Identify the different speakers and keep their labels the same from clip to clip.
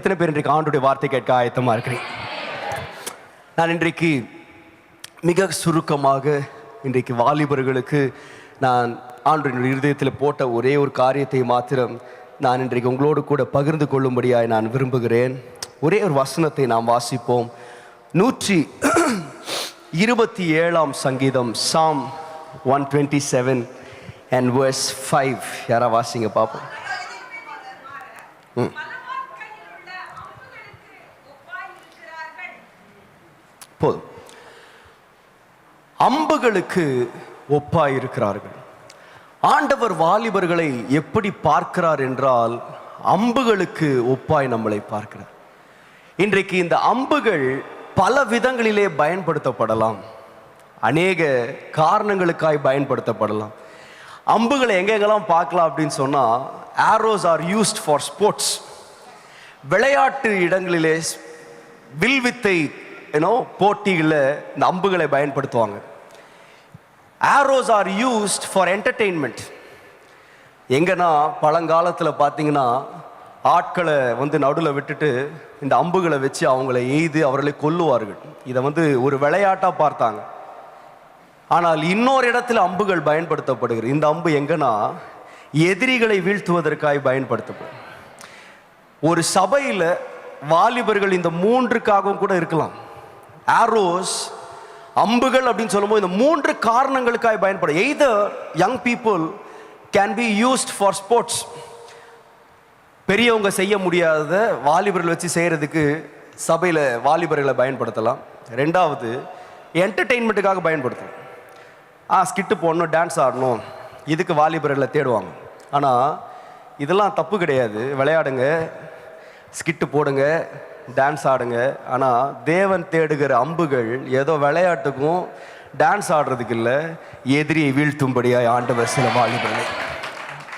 Speaker 1: எத்தனை பேர் இன்றைக்கு ஆண்டுடைய வார்த்தை கேட்க ஆயத்தமாக இருக்கிறேன்? நான் இன்றைக்கு மிக சுருக்கமாக இன்றைக்கு வாலிபர்களுக்கு நான் ஆண்டுடைய இருதயத்தில் போட்ட ஒரே ஒரு காரியத்தை மாத்திரம் நான் இன்றைக்கு உங்களோடு கூட பகிர்ந்து கொள்ளும்படியாய் நான் விரும்புகிறேன். ஒரே ஒரு வசனத்தை நாம் வாசிப்போம். 127 சங்கீதம், Psalm 127 and verse 5. யாரா வாசிங்க பார்ப்போம். போதும். அம்புகளுக்கு ஒப்பாய் இருக்கிறார்கள். ஆண்டவர் வாலிபர்களை எப்படி பார்க்கிறார் என்றால் அம்புகளுக்கு ஒப்பாய் நம்மளை பார்க்கிறார். இன்றைக்கு இந்த அம்புகள் பல விதங்களிலே பயன்படுத்தப்படலாம், அநேக காரணங்களுக்காய் பயன்படுத்தப்படலாம். அம்புகளை எங்கெங்கெல்லாம் பார்க்கலாம் அப்படின்னு சொன்னால், arrows are used for sports. விளையாட்டு இடங்களிலே வில்வித்தை போட்டிகளில் இந்த அம்புகளை பயன்படுத்துவாங்க. Arrows are used for entertainment. எங்கன்னா பழங்காலத்தில் பார்த்தீங்கன்னா ஆட்களை நடுவில் விட்டுட்டு இந்த அம்புகளை வச்சு அவங்களை எய்து அவர்களை கொல்லுவார்கள். இதை ஒரு விளையாட்டாக பார்த்தாங்க. ஆனால் இன்னொரு இடத்துல அம்புகள் பயன்படுத்தப்படுகிறது. இந்த அம்பு எங்கன்னா எதிரிகளை வீழ்த்துவதற்காக பயன்படுத்தப்படும். ஒரு சபையில் வாலிபர்கள் இந்த 3க்காகவும் கூட இருக்கலாம். ஆரோஸ், அம்புகள் அப்படின்னு சொல்லும்போது இந்த 3 காரணங்களுக்காக பயன்படும். Either young people can be used for sports. பெரியவங்க செய்ய முடியாத வாலிபர்கள் வச்சு செய்கிறதுக்கு சபையில் வாலிபர்களை பயன்படுத்தலாம். 2வது என்டர்டெயின்மெண்ட்டுக்காக பயன்படுத்தலாம். ஸ்கிட்டு போடணும், டான்ஸ் ஆடணும், இதுக்கு வாலிபர்களை தேடுவாங்க. ஆனால் இதெல்லாம் தப்பு கிடையாது. விளையாடுங்க, ஸ்கிட்டு போடுங்க, டான்ஸ் ஆடுங்க. ஆனால் தேவன் தேடுகிற அம்புகள் ஏதோ விளையாட்டுக்கும் டான்ஸ் ஆடுறதுக்கு இல்லை, எதிரியை வீழ்த்தும்படியாக ஆண்டவர் சில வாலிபர்கள்.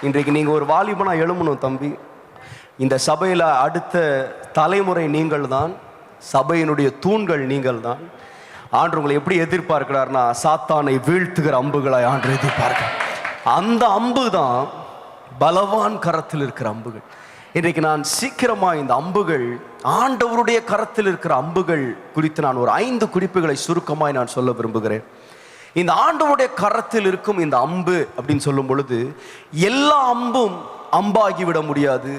Speaker 1: இன்றைக்கு நீங்கள் ஒரு வாலிபனாக எழுமணும் தம்பி. இந்த சபையில் அடுத்த தலைமுறை நீங்கள் தான், சபையினுடைய தூண்கள் நீங்கள் தான். ஆண்டு உங்களை எப்படி எதிர்பார்க்கிறார்னா, சாத்தானை வீழ்த்துகிற அம்புகளாய் ஆண்டு எதிர்பார்க்க. அந்த அம்பு தான் பலவான் கரத்தில் இருக்கிற அம்புகள். இன்றைக்கு நான் சீக்கிரமாக இந்த அம்புகள், ஆண்டவருடைய கரத்தில் இருக்கிற அம்புகள் குறித்து நான் ஒரு 5 குறிப்புகளை சுருக்கமாய் நான் சொல்ல விரும்புகிறேன். இந்த ஆண்டவருடைய கரத்தில் இருக்கும் இந்த அம்பு அப்படின்னு சொல்லும் பொழுது, எல்லா அம்பும் அம்பாகிவிட முடியாது,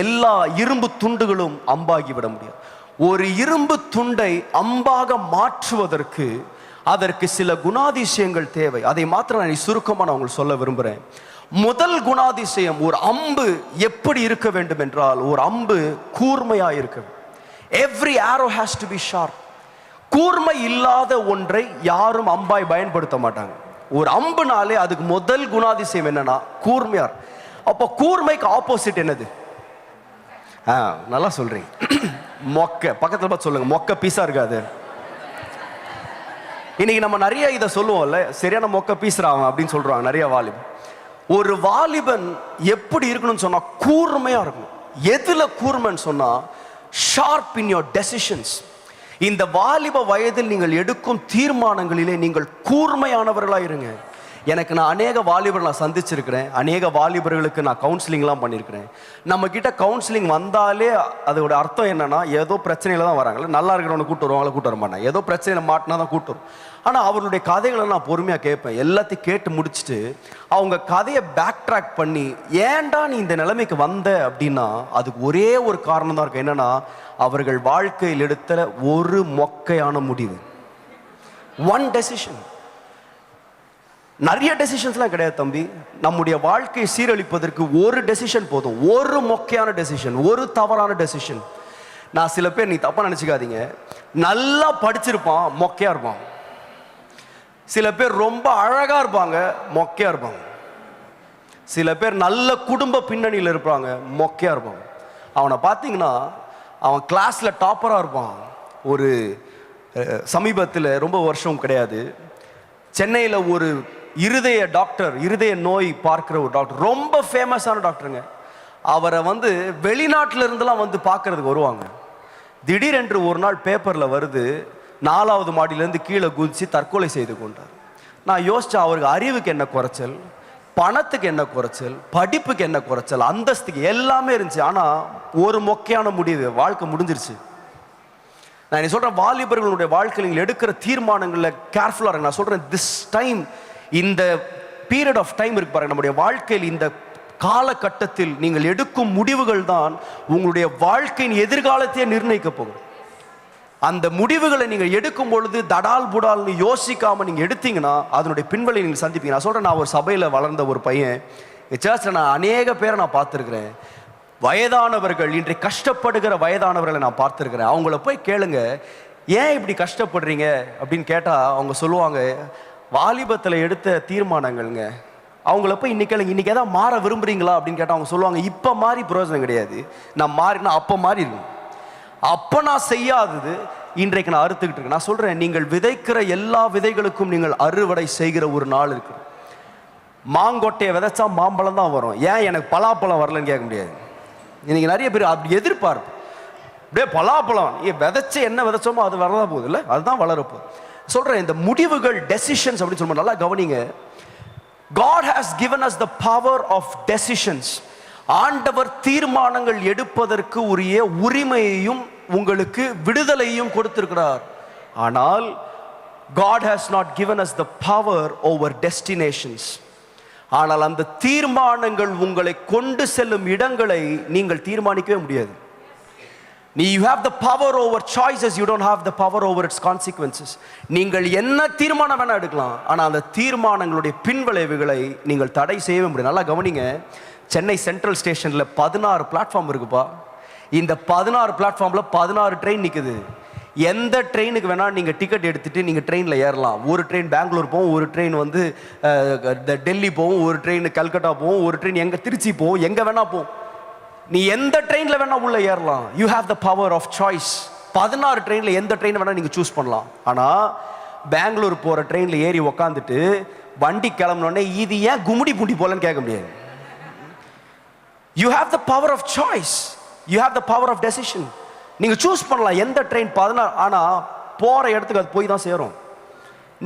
Speaker 1: எல்லா இரும்பு துண்டுகளும் அம்பாகிவிட முடியாது. ஒரு இரும்பு துண்டை அம்பாக மாற்றுவதற்கு அதற்கு சில குணாதிசயங்கள் தேவை. அதை மாத்திரம் நான் சுருக்கமாக நான் உங்களுக்கு சொல்ல விரும்புகிறேன். முதல் குணாதிசயம், ஒரு அம்பு எப்படி இருக்க வேண்டும் என்றால், ஒரு அம்பு கூர்மையாக இருக்க வேண்டும். Every arrow has to be sharp. கூர்மை இல்லாத ஒன்றை யாரும் அம்பாய் பயன்படுத்த மாட்டாங்க. ஒரு அம்புனாலே அதுக்கு முதல் குணாதிசயம் என்னன்னா கூர்மையா. அப்போ கூர்மைக்கு ஆப்போசிட் என்னது? நல்லா சொல்றீங்க. மொக்க. பக்கத்தில் பார்த்து சொல்லுங்க. மொக்க பீஸா இருக்காது. இன்னைக்கு நம்ம நிறைய இதை சொல்லுவோம்ல, சரியான மொக்க பீசுறாங்க அப்படின்னு சொல்றாங்க நிறைய வாலிபன். ஒரு வாலிபன் எப்படி இருக்கணும்னு சொன்னா கூர்மையா இருக்கணும். எதுல கூர்மைன்னு சொன்னா, ஷார்ப் இன் யோர் டெசிஷன்ஸ். இந்த வாலிப வயதில் நீங்கள் எடுக்கும் தீர்மானங்களிலே நீங்கள் கூர்மையானவர்களாக இருங்க. நான் அநேக வாலிபர்கள் நான் சந்திச்சிருக்கிறேன். அநேக வாலிபர்களுக்கு நான் கவுன்சிலிங்லாம் பண்ணியிருக்கிறேன். நம்ம கிட்ட கவுன்சிலிங் வந்தாலே அதோட அர்த்தம் என்னன்னா, ஏதோ பிரச்சனையில தான் வராங்களே. நல்லா இருக்கிறவனை கூட்டு வருவாங்கள, கூட்டு வர மாட்டாங்க. ஏதோ பிரச்சனையில் மாட்டினா தான் கூட்டு வரும். ஆனால் அவருடைய கதைகளை நான் பொறுமையாக கேட்பேன். எல்லாத்தையும் கேட்டு முடிச்சுட்டு அவங்க கதையை பேக் ட்ராக் பண்ணி, ஏன்டா நீ இந்த நிலைமைக்கு வந்த அப்படின்னா அதுக்கு ஒரே ஒரு காரணம் தான் இருக்கு. என்னன்னா, அவர்கள் வாழ்க்கையில் எடுத்த ஒரு மொக்கையான முடிவு. One decision. நிறைய டெசிஷன்ஸ்லாம் கிடையாது தம்பி. நம்முடைய வாழ்க்கையை சீரழிப்பதற்கு ஒரு டெசிஷன் போதும். ஒரு மொக்கையான டெசிஷன், ஒரு தவறான டெசிஷன். நான் சில பேர், நீ தப்பா நினைச்சுக்காதீங்க, நல்லா படிச்சிருப்பான், மொக்கையா இருப்பான். சில பேர் ரொம்ப அழகா இருப்பாங்க, மொக்கையா இருப்பாங்க. சில பேர் நல்ல குடும்ப பின்னணியில் இருப்பாங்க, மொக்கையா இருப்பாங்க. அவனை பார்த்தீங்கன்னா அவன் கிளாஸ்ல டாப்பரா இருப்பான். ஒரு சமீபத்தில், ரொம்ப வருஷம் கிடையாது, சென்னையில் ஒரு இருதய டாக்டர், இருதய நோய் பார்க்கிற ஒரு டாக்டர், ரொம்ப ஃபேமஸான டாக்டருங்க. அவரை வெளிநாட்டில இருந்தெல்லாம் பார்க்கறதுக்கு வருவாங்க. திடீரென்று ஒரு நாள் பேப்பர்ல வருது, 4வது மாடியிலேருந்து கீழே குதிச்சு தற்கொலை செய்து கொண்டார். நான் யோசிச்சேன், அவருக்கு அறிவுக்கு என்ன குறைச்சல்? பணத்துக்கு என்ன குறைச்சல், படிப்புக்கு என்ன குறைச்சல், அந்தஸ்துக்கு எல்லாமே இருந்துச்சு. ஆனால் ஒரு மொக்கையான முடிவு, வாழ்க்கை முடிஞ்சிருச்சு. நான் என்ன சொல்கிறேன், வாலிபர்களுடைய வாழ்க்கையில் நீங்கள் எடுக்கிற தீர்மானங்களில் கேர்ஃபுல்லாக இருங்க. நான் சொல்கிறேன், திஸ் டைம், இந்த பீரியட் ஆஃப் டைம் இருக்கு பாருங்க, நம்முடைய வாழ்க்கையில் இந்த காலகட்டத்தில் நீங்கள் எடுக்கும் முடிவுகள் தான் உங்களுடைய வாழ்க்கையின் எதிர்காலத்தையே நிர்ணயிக்க போகும். அந்த முடிவுகளை நீங்கள் எடுக்கும் பொழுது தடால் புடால்னு யோசிக்காமல் நீங்கள் எடுத்தீங்கன்னா அதனுடைய பின்வலை நீங்கள் சந்திப்பீங்க. நான் சொல்கிறேன், நான் ஒரு சபையில் வளர்ந்த ஒரு பையன், சர்ச்சில் நான் அநேக பேரை நான் பார்த்துருக்குறேன். வயதானவர்கள், இன்றைக்கு கஷ்டப்படுகிற வயதானவர்களை நான் பார்த்துருக்குறேன். அவங்கள போய் கேளுங்க, ஏன் இப்படி கஷ்டப்படுறீங்க அப்படின்னு கேட்டால் அவங்க சொல்லுவாங்க, வாலிபத்தில் எடுத்த தீர்மானங்கள்ங்க. அவங்கள போய் இன்னைக்கு கேளுங்க, இன்னைக்கு எதாவது மாற விரும்புறீங்களா அப்படின்னு கேட்டால் அவங்க சொல்லுவாங்க, இப்போ மாறி பிரயோஜனம் கிடையாது, நான் மாறினா அப்போ மாறி இருக்கும், அப்போ நான் செய்யாதது இன்றைக்கு நான் அறுத்துக்கிட்டு இருக்கேன். நான் சொல்கிறேன், நீங்கள் விதைக்கிற எல்லா விதைகளுக்கும் நீங்கள் அறுவடை செய்கிற ஒரு நாள் இருக்கு. மாங்கொட்டையை விதைச்சா மாம்பழம் தான் வரும், ஏன் எனக்கு பலாப்பழம் வரலன்னு கேட்க முடியாது. இன்னைக்கு நிறைய பேர் அப்படி எதிர்பார்ப்பு, அப்படியே பலாப்பழம் விதைச்சு என்ன விதைச்சோமோ அது வரதான் போகுது இல்லை, அதுதான் வளரப்போ. சொல்கிறேன், இந்த முடிவுகள், டெசிஷன்ஸ் அப்படின்னு சொல்லும்போது நல்லா கவனிங்க. God has given us the power of decisions. ஆண்டவர் தீர்மானங்கள் எடுப்பதற்கு உரிய உரிமையையும் உங்களுக்கு விடுதலையும் கொடுத்திருக்கிறார். ஆனால் God has not given us the power over destinations. ஆனால் அந்த தீர்மானங்கள் உங்களை கொண்டு செல்லும் இடங்களை நீங்கள் தீர்மானிக்கவே முடியாது. You have the power over choices, you don't have the power over its consequences. நீங்கள் என்ன தீர்மானம் வேணா எடுக்கலாம், ஆனால் அந்த தீர்மானங்களுடைய பின்விளைவுகளை நீங்கள் தடை செய்யவே முடியும். நல்லா கவனிங்க, சென்னை சென்ட்ரல் ஸ்டேஷனில் 16 பிளாட்ஃபார்ம் இருக்குப்பா. இந்த 16 பிளாட்ஃபார்மில் 16 ட்ரெயின் நிற்குது. எந்த ட்ரெயினுக்கு வேணால் நீங்கள் டிக்கெட் எடுத்துகிட்டு நீங்கள் ட்ரெயினில் ஏறலாம். ஒரு ட்ரெயின் பெங்களூர் போகும், ஒரு ட்ரெயின் வந்து டெல்லி போகும், ஒரு ட்ரெயின் கல்கட்டா போகும், ஒரு ட்ரெயின் எங்கே திருச்சி போகும், எங்கே வேணா போகும். நீ எந்த ட்ரெயினில் வேணா உள்ள ஏறலாம். You have the power of choice. 16 ட்ரெயினில் எந்த ட்ரெயின் வேணால் நீங்கள் சூஸ் பண்ணலாம். ஆனால் பெங்களூர் போகிற ட்ரெயினில் ஏறி உக்காந்துட்டு வண்டி கிளம்பினோடனே இது ஏன் கும்முடி பூண்டி போலன்னு கேட்க முடியாது. You have the power of choice, you have the power of decision. நீங்கள் சூஸ் பண்ணலாம் எந்த ட்ரெயின் 16, ஆனால் போகிற இடத்துக்கு அது போய் தான் சேரும்.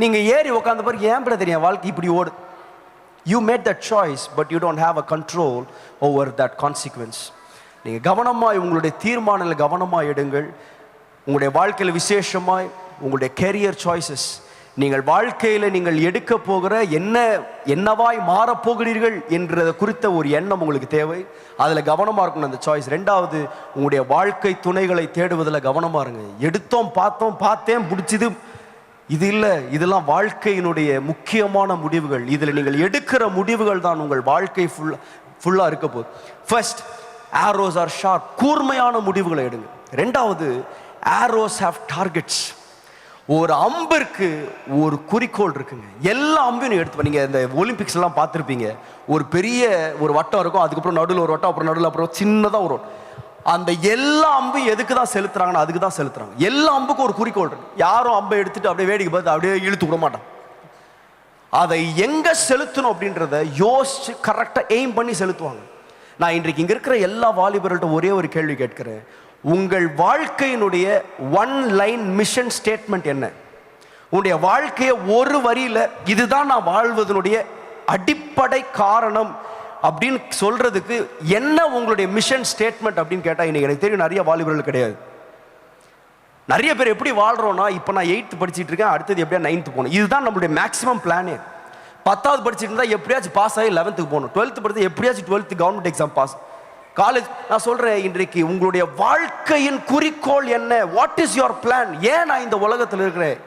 Speaker 1: நீங்கள் ஏறி உக்காந்த பிறகு ஏன் பிள்ளை தெரியும் வாழ்க்கை இப்படி ஓடு. You made that choice, but you don't have a control over that consequence. நீங்கள் கவனமாய் உங்களுடைய தீர்மானங்களை கவனமாய் எடுங்கள். உங்களுடைய வாழ்க்கையில் விசேஷமாய் உங்களுடைய கெரியர் சாய்ஸஸ், நீங்கள் வாழ்க்கையில் நீங்கள் எடுக்க போகிற என்னவாய் மாறப்போகிறீர்கள் என்றதை குறித்த ஒரு எண்ணம் உங்களுக்கு தேவை. அதில் கவனமாக இருக்கணும் அந்த சாய்ஸ். ரெண்டாவது, உங்களுடைய வாழ்க்கை துணைகளை தேடுவதில் கவனமாக இருங்க. எடுத்தோம் பார்த்தேன் பிடிச்சது இது இல்லை, இதெல்லாம் வாழ்க்கையினுடைய முக்கியமான முடிவுகள். இதில் நீங்கள் எடுக்கிற முடிவுகள் தான் உங்கள் வாழ்க்கை ஃபுல்லாக இருக்க போகுது. ஃபர்ஸ்ட், ஆரோஸ் ஆர் ஷார்ப், கூர்மையான முடிவுகளை எடுங்க. ரெண்டாவது, ஆரோஸ் ஹேவ் டார்கெட்ஸ். ஒரு அம்பிற்கு ஒரு குறிக்கோள் இருக்குங்க. எல்லா அம்பையும் எடுத்து, நீங்கள் இந்த ஒலிம்பிக்ஸ் எல்லாம் பார்த்துருப்பீங்க, ஒரு பெரிய ஒரு வட்டம் இருக்கும், அதுக்கப்புறம் நடுவில் ஒரு வட்டம், அப்புறம் நடுவில் அப்புறம் சின்னதாக ஒரு, அந்த எல்லா அம்பும் எதுக்கு தான் செலுத்துறாங்கன்னா அதுக்கு தான் செலுத்துறாங்க. எல்லா அம்புக்கும் ஒரு குறிக்கோள் இருக்கு. யாரும் அம்பை எடுத்துட்டு அப்படியே வேடிக்கை பார்த்து அப்படியே இழுத்து விட மாட்டான். அதை எங்க செலுத்தணும் அப்படின்றத யோசிச்சு கரெக்டாக எய்ம் பண்ணி செலுத்துவாங்க. நான் இன்றைக்கு இங்கே இருக்கிற எல்லா வாலிபர்கள்ட்ட ஒரே ஒரு கேள்வி கேட்கிறேன். உங்கள் வாழ்க்கையினுடைய ஒன் லைன் மிஷன் ஸ்டேட்மெண்ட் என்ன? உங்களுடைய வாழ்க்கையை ஒரு வரியில் இதுதான் நான் வாழ்வதனுடைய அடிப்படை காரணம் அப்படின்னு சொல்றதுக்கு என்ன உங்களுடைய மிஷன் ஸ்டேட்மெண்ட் அப்படின்னு கேட்டால் இன்னைக்கு எனக்கு தெரியும் நிறைய வாலிபர்கள் கிடையாது. நிறைய பேர் எப்படி வாழ்றோம்னா, இப்போ நான் 8th படிச்சுட்டு இருக்கேன், அடுத்தது எப்படியா 9th போகணும், இதுதான் நம்மளுடைய மேக்ஸிமம் பிளானே. 10வது படிச்சுட்டு இருந்தால் எப்படியாச்சும் பாஸ் ஆகி 11th போகணும், 12th படித்து எப்படியாச்சும் 12th government exam pass, college. நான் சொல்றேன், இன்றைக்கு உங்களுடைய வாழ்க்கையின் குறிக்கோள் என்ன? What is your plan? ஏன் நான் இந்த உலகத்தில் இருக்கிறேன்?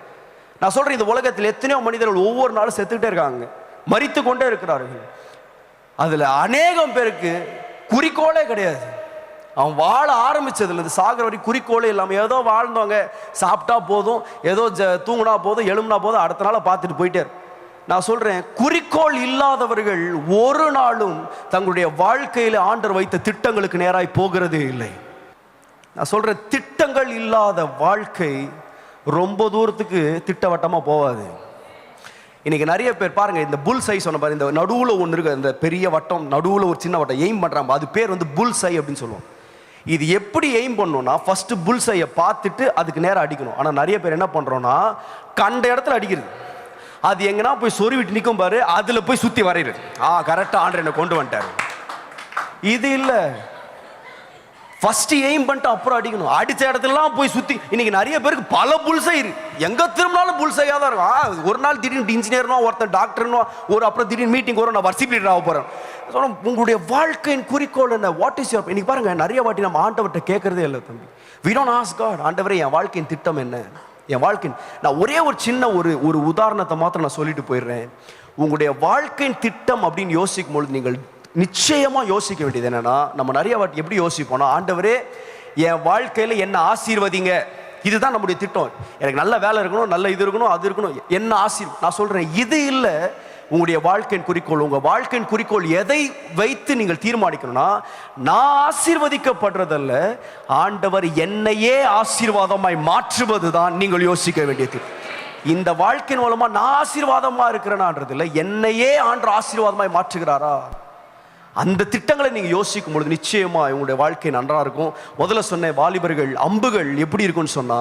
Speaker 1: நான் சொல்றேன், இந்த உலகத்தில் எத்தனையோ மனிதர்கள் ஒவ்வொரு நாளும் செத்துக்கிட்டே இருக்காங்க, மரித்து கொண்டே இருக்கிறார்கள். அதில் அநேகம் பேருக்கு குறிக்கோளே கிடையாது. அவன் வாழ ஆரம்பிச்சதுலேருந்து சாகிற வரைக்கும் குறிக்கோளே இல்லாமல் ஏதோ வாழ்ந்தவங்க, சாப்பிட்டா போதும், ஏதோ தூங்கினா போதும், எழும்புனா போதும், அடுத்த நாளை பார்த்துட்டு போயிட்டே. நான் சொல்கிறேன், குறிக்கோள் இல்லாதவர்கள் ஒரு நாளும் தங்களுடைய வாழ்க்கையில் ஆண்டவர் வைத்த திட்டங்களுக்கு நேராய் போகிறதே இல்லை. நான் சொல்கிறேன், திட்டங்கள் இல்லாத வாழ்க்கை ரொம்ப தூரத்துக்கு திட்டவட்டமாக போகாது. இன்னைக்கு நிறைய பேர் பாருங்க, இந்த புல் சை சொன்ன பாருங்க, இந்த நடுவில் ஒன்று இருக்கு, இந்த பெரிய வட்டம் நடுவில் ஒரு சின்ன வட்டம் எய்ம் பண்ணுறாங்க, அது பேர் வந்து புல் சை அப்படின்னு சொல்லுவோம். இது எப்படி எய்ம் பண்ணணும்னா, ஃபர்ஸ்ட் புல் சையை பார்த்துட்டு அதுக்கு நேரம் அடிக்கணும். ஆனால் நிறைய பேர் என்ன பண்ணுறோன்னா, கண்ட இடத்துல அடிக்கிறது. அது எங்கன்னா போய் சொருவிட்டு நிற்கும் பாரு, அதில் போய் சுற்றி வரையிரு. கரெக்டாக ஆண்டவர் என்னை கொண்டு வந்துட்டாரு. இது இல்லை, ஃபர்ஸ்ட் எய்ம் பண்ணிட்டு அப்புறம் அடிக்கணும். அடித்த இடத்துலலாம் போய் சுற்றி. இன்னைக்கு நிறைய பேருக்கு பல புல்சை எங்கே திரும்பினாலும் புல்சையாக தான் இருக்கும். ஒரு நாள் திடீர்னு இன்ஜினியர்னோ, ஒருத்தன் டாக்டர்னோ, அப்புறம் திடீர்னு மீட்டிங் வரும், நான் வர்ஷிப் லீடர் ஆக போகிறேன். உங்களுடைய வாழ்க்கையின் குறிக்கோள் என்ன? What is your? இன்னைக்கு பாருங்க, நிறைய வாட்டி நம்ம ஆண்டவர்கிட்ட கேட்கறதே இல்லை தம்பி. வி டோன்ட் ஆஸ்க் காட், ஆண்டவரே என் வாழ்க்கையின் திட்டம் என்ன, என் வாழ்க்கை. நான் ஒரே ஒரு சின்ன ஒரு உதாரணத்தை மாத்திரம் நான் சொல்லிட்டு போயிடுறேன். உங்களுடைய வாழ்க்கையின் திட்டம் அப்படின்னு யோசிக்கும் பொழுது நீங்கள் நிச்சயமா யோசிக்க வேண்டியது என்னன்னா, நம்ம நிறைய வாட்டி எப்படி யோசிப்போம்னா, ஆண்டவரே என் வாழ்க்கையில என்ன ஆசீர்வதிங்க, இதுதான் நம்முடைய திட்டம். எனக்கு நல்ல வேலை இருக்கணும், நல்ல இது இருக்கணும், அது இருக்கணும், என்ன நான் சொல்றேன், இது இல்லை உங்களுடைய வாழ்க்கையின் குறிக்கோள். உங்க வாழ்க்கையின் குறிக்கோள் எதை வைத்து நீங்கள் தீர்மானிக்கணும்னா, நான் ஆசீர்வதிக்கப்படுறதல்ல, ஆண்டவர் என்னையே ஆசீர்வாதமாய் மாற்றுவது தான் நீங்கள் யோசிக்க வேண்டியது. இந்த வாழ்க்கையின் மூலமா நான் ஆசீர்வாதமா இருக்கிறேனான்றது இல்லை, என்னையே ஆண்டவர் ஆசீர்வாதமாய் மாற்றுகிறாரா, அந்த திட்டங்களை நீங்க யோசிக்கும் பொழுது நிச்சயமா உங்களுடைய வாழ்க்கை நன்றாக இருக்கும். முதல்ல சொன்ன வாலிபர்கள் அம்புகள் எப்படி இருக்கும்னு சொன்னா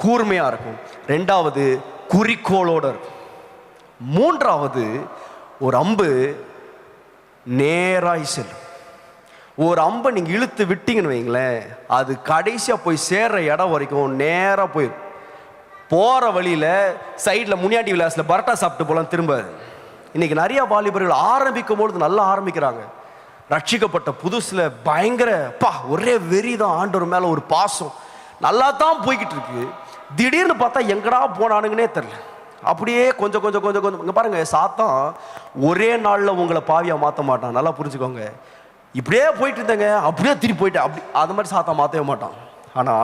Speaker 1: கூர்மையா இருக்கும். ரெண்டாவது குறிக்கோளோட இருக்கும். மூன்றாவது ஒரு அம்பு நேராய் செல்லும். ஒரு அம்பை நீங்க இழுத்து விட்டீங்கன்னு வைங்களேன், அது கடைசியா போய் சேர்ற இடம் வரைக்கும் நேராக போயிடும். போற வழியில சைட்ல முனியாண்டி விலாசில் பரோட்டா சாப்பிட்டு போலாம் திரும்ப. இன்னைக்கு நிறைய வாலிபர்கள் ஆரம்பிக்கும் பொழுது நல்லா ஆரம்பிக்கிறாங்க. ரட்சிக்கப்பட்ட புதுசுல பயங்கர ஒரே வெறிதான், ஆண்டவர் மேல ஒரு பாசம், நல்லா தான் போய்கிட்டு இருக்கு. திடீர்னு பார்த்தா எங்கடா போனானுங்கன்னே தெரியல. அப்படியே கொஞ்சம் கொஞ்சம் கொஞ்சம் கொஞ்சம் இங்க பாருங்க, சாத்தான் ஒரே நாள்ல உங்களை பாவியா மாற்ற மாட்டான், நல்லா புரிஞ்சுக்கோங்க. இப்படியே போயிட்டு இருந்தேங்க, அப்படியே திருப்பி போயிட்டேன், அப்படி அது மாதிரி சாத்தான் மாற்றவே மாட்டான். ஆனா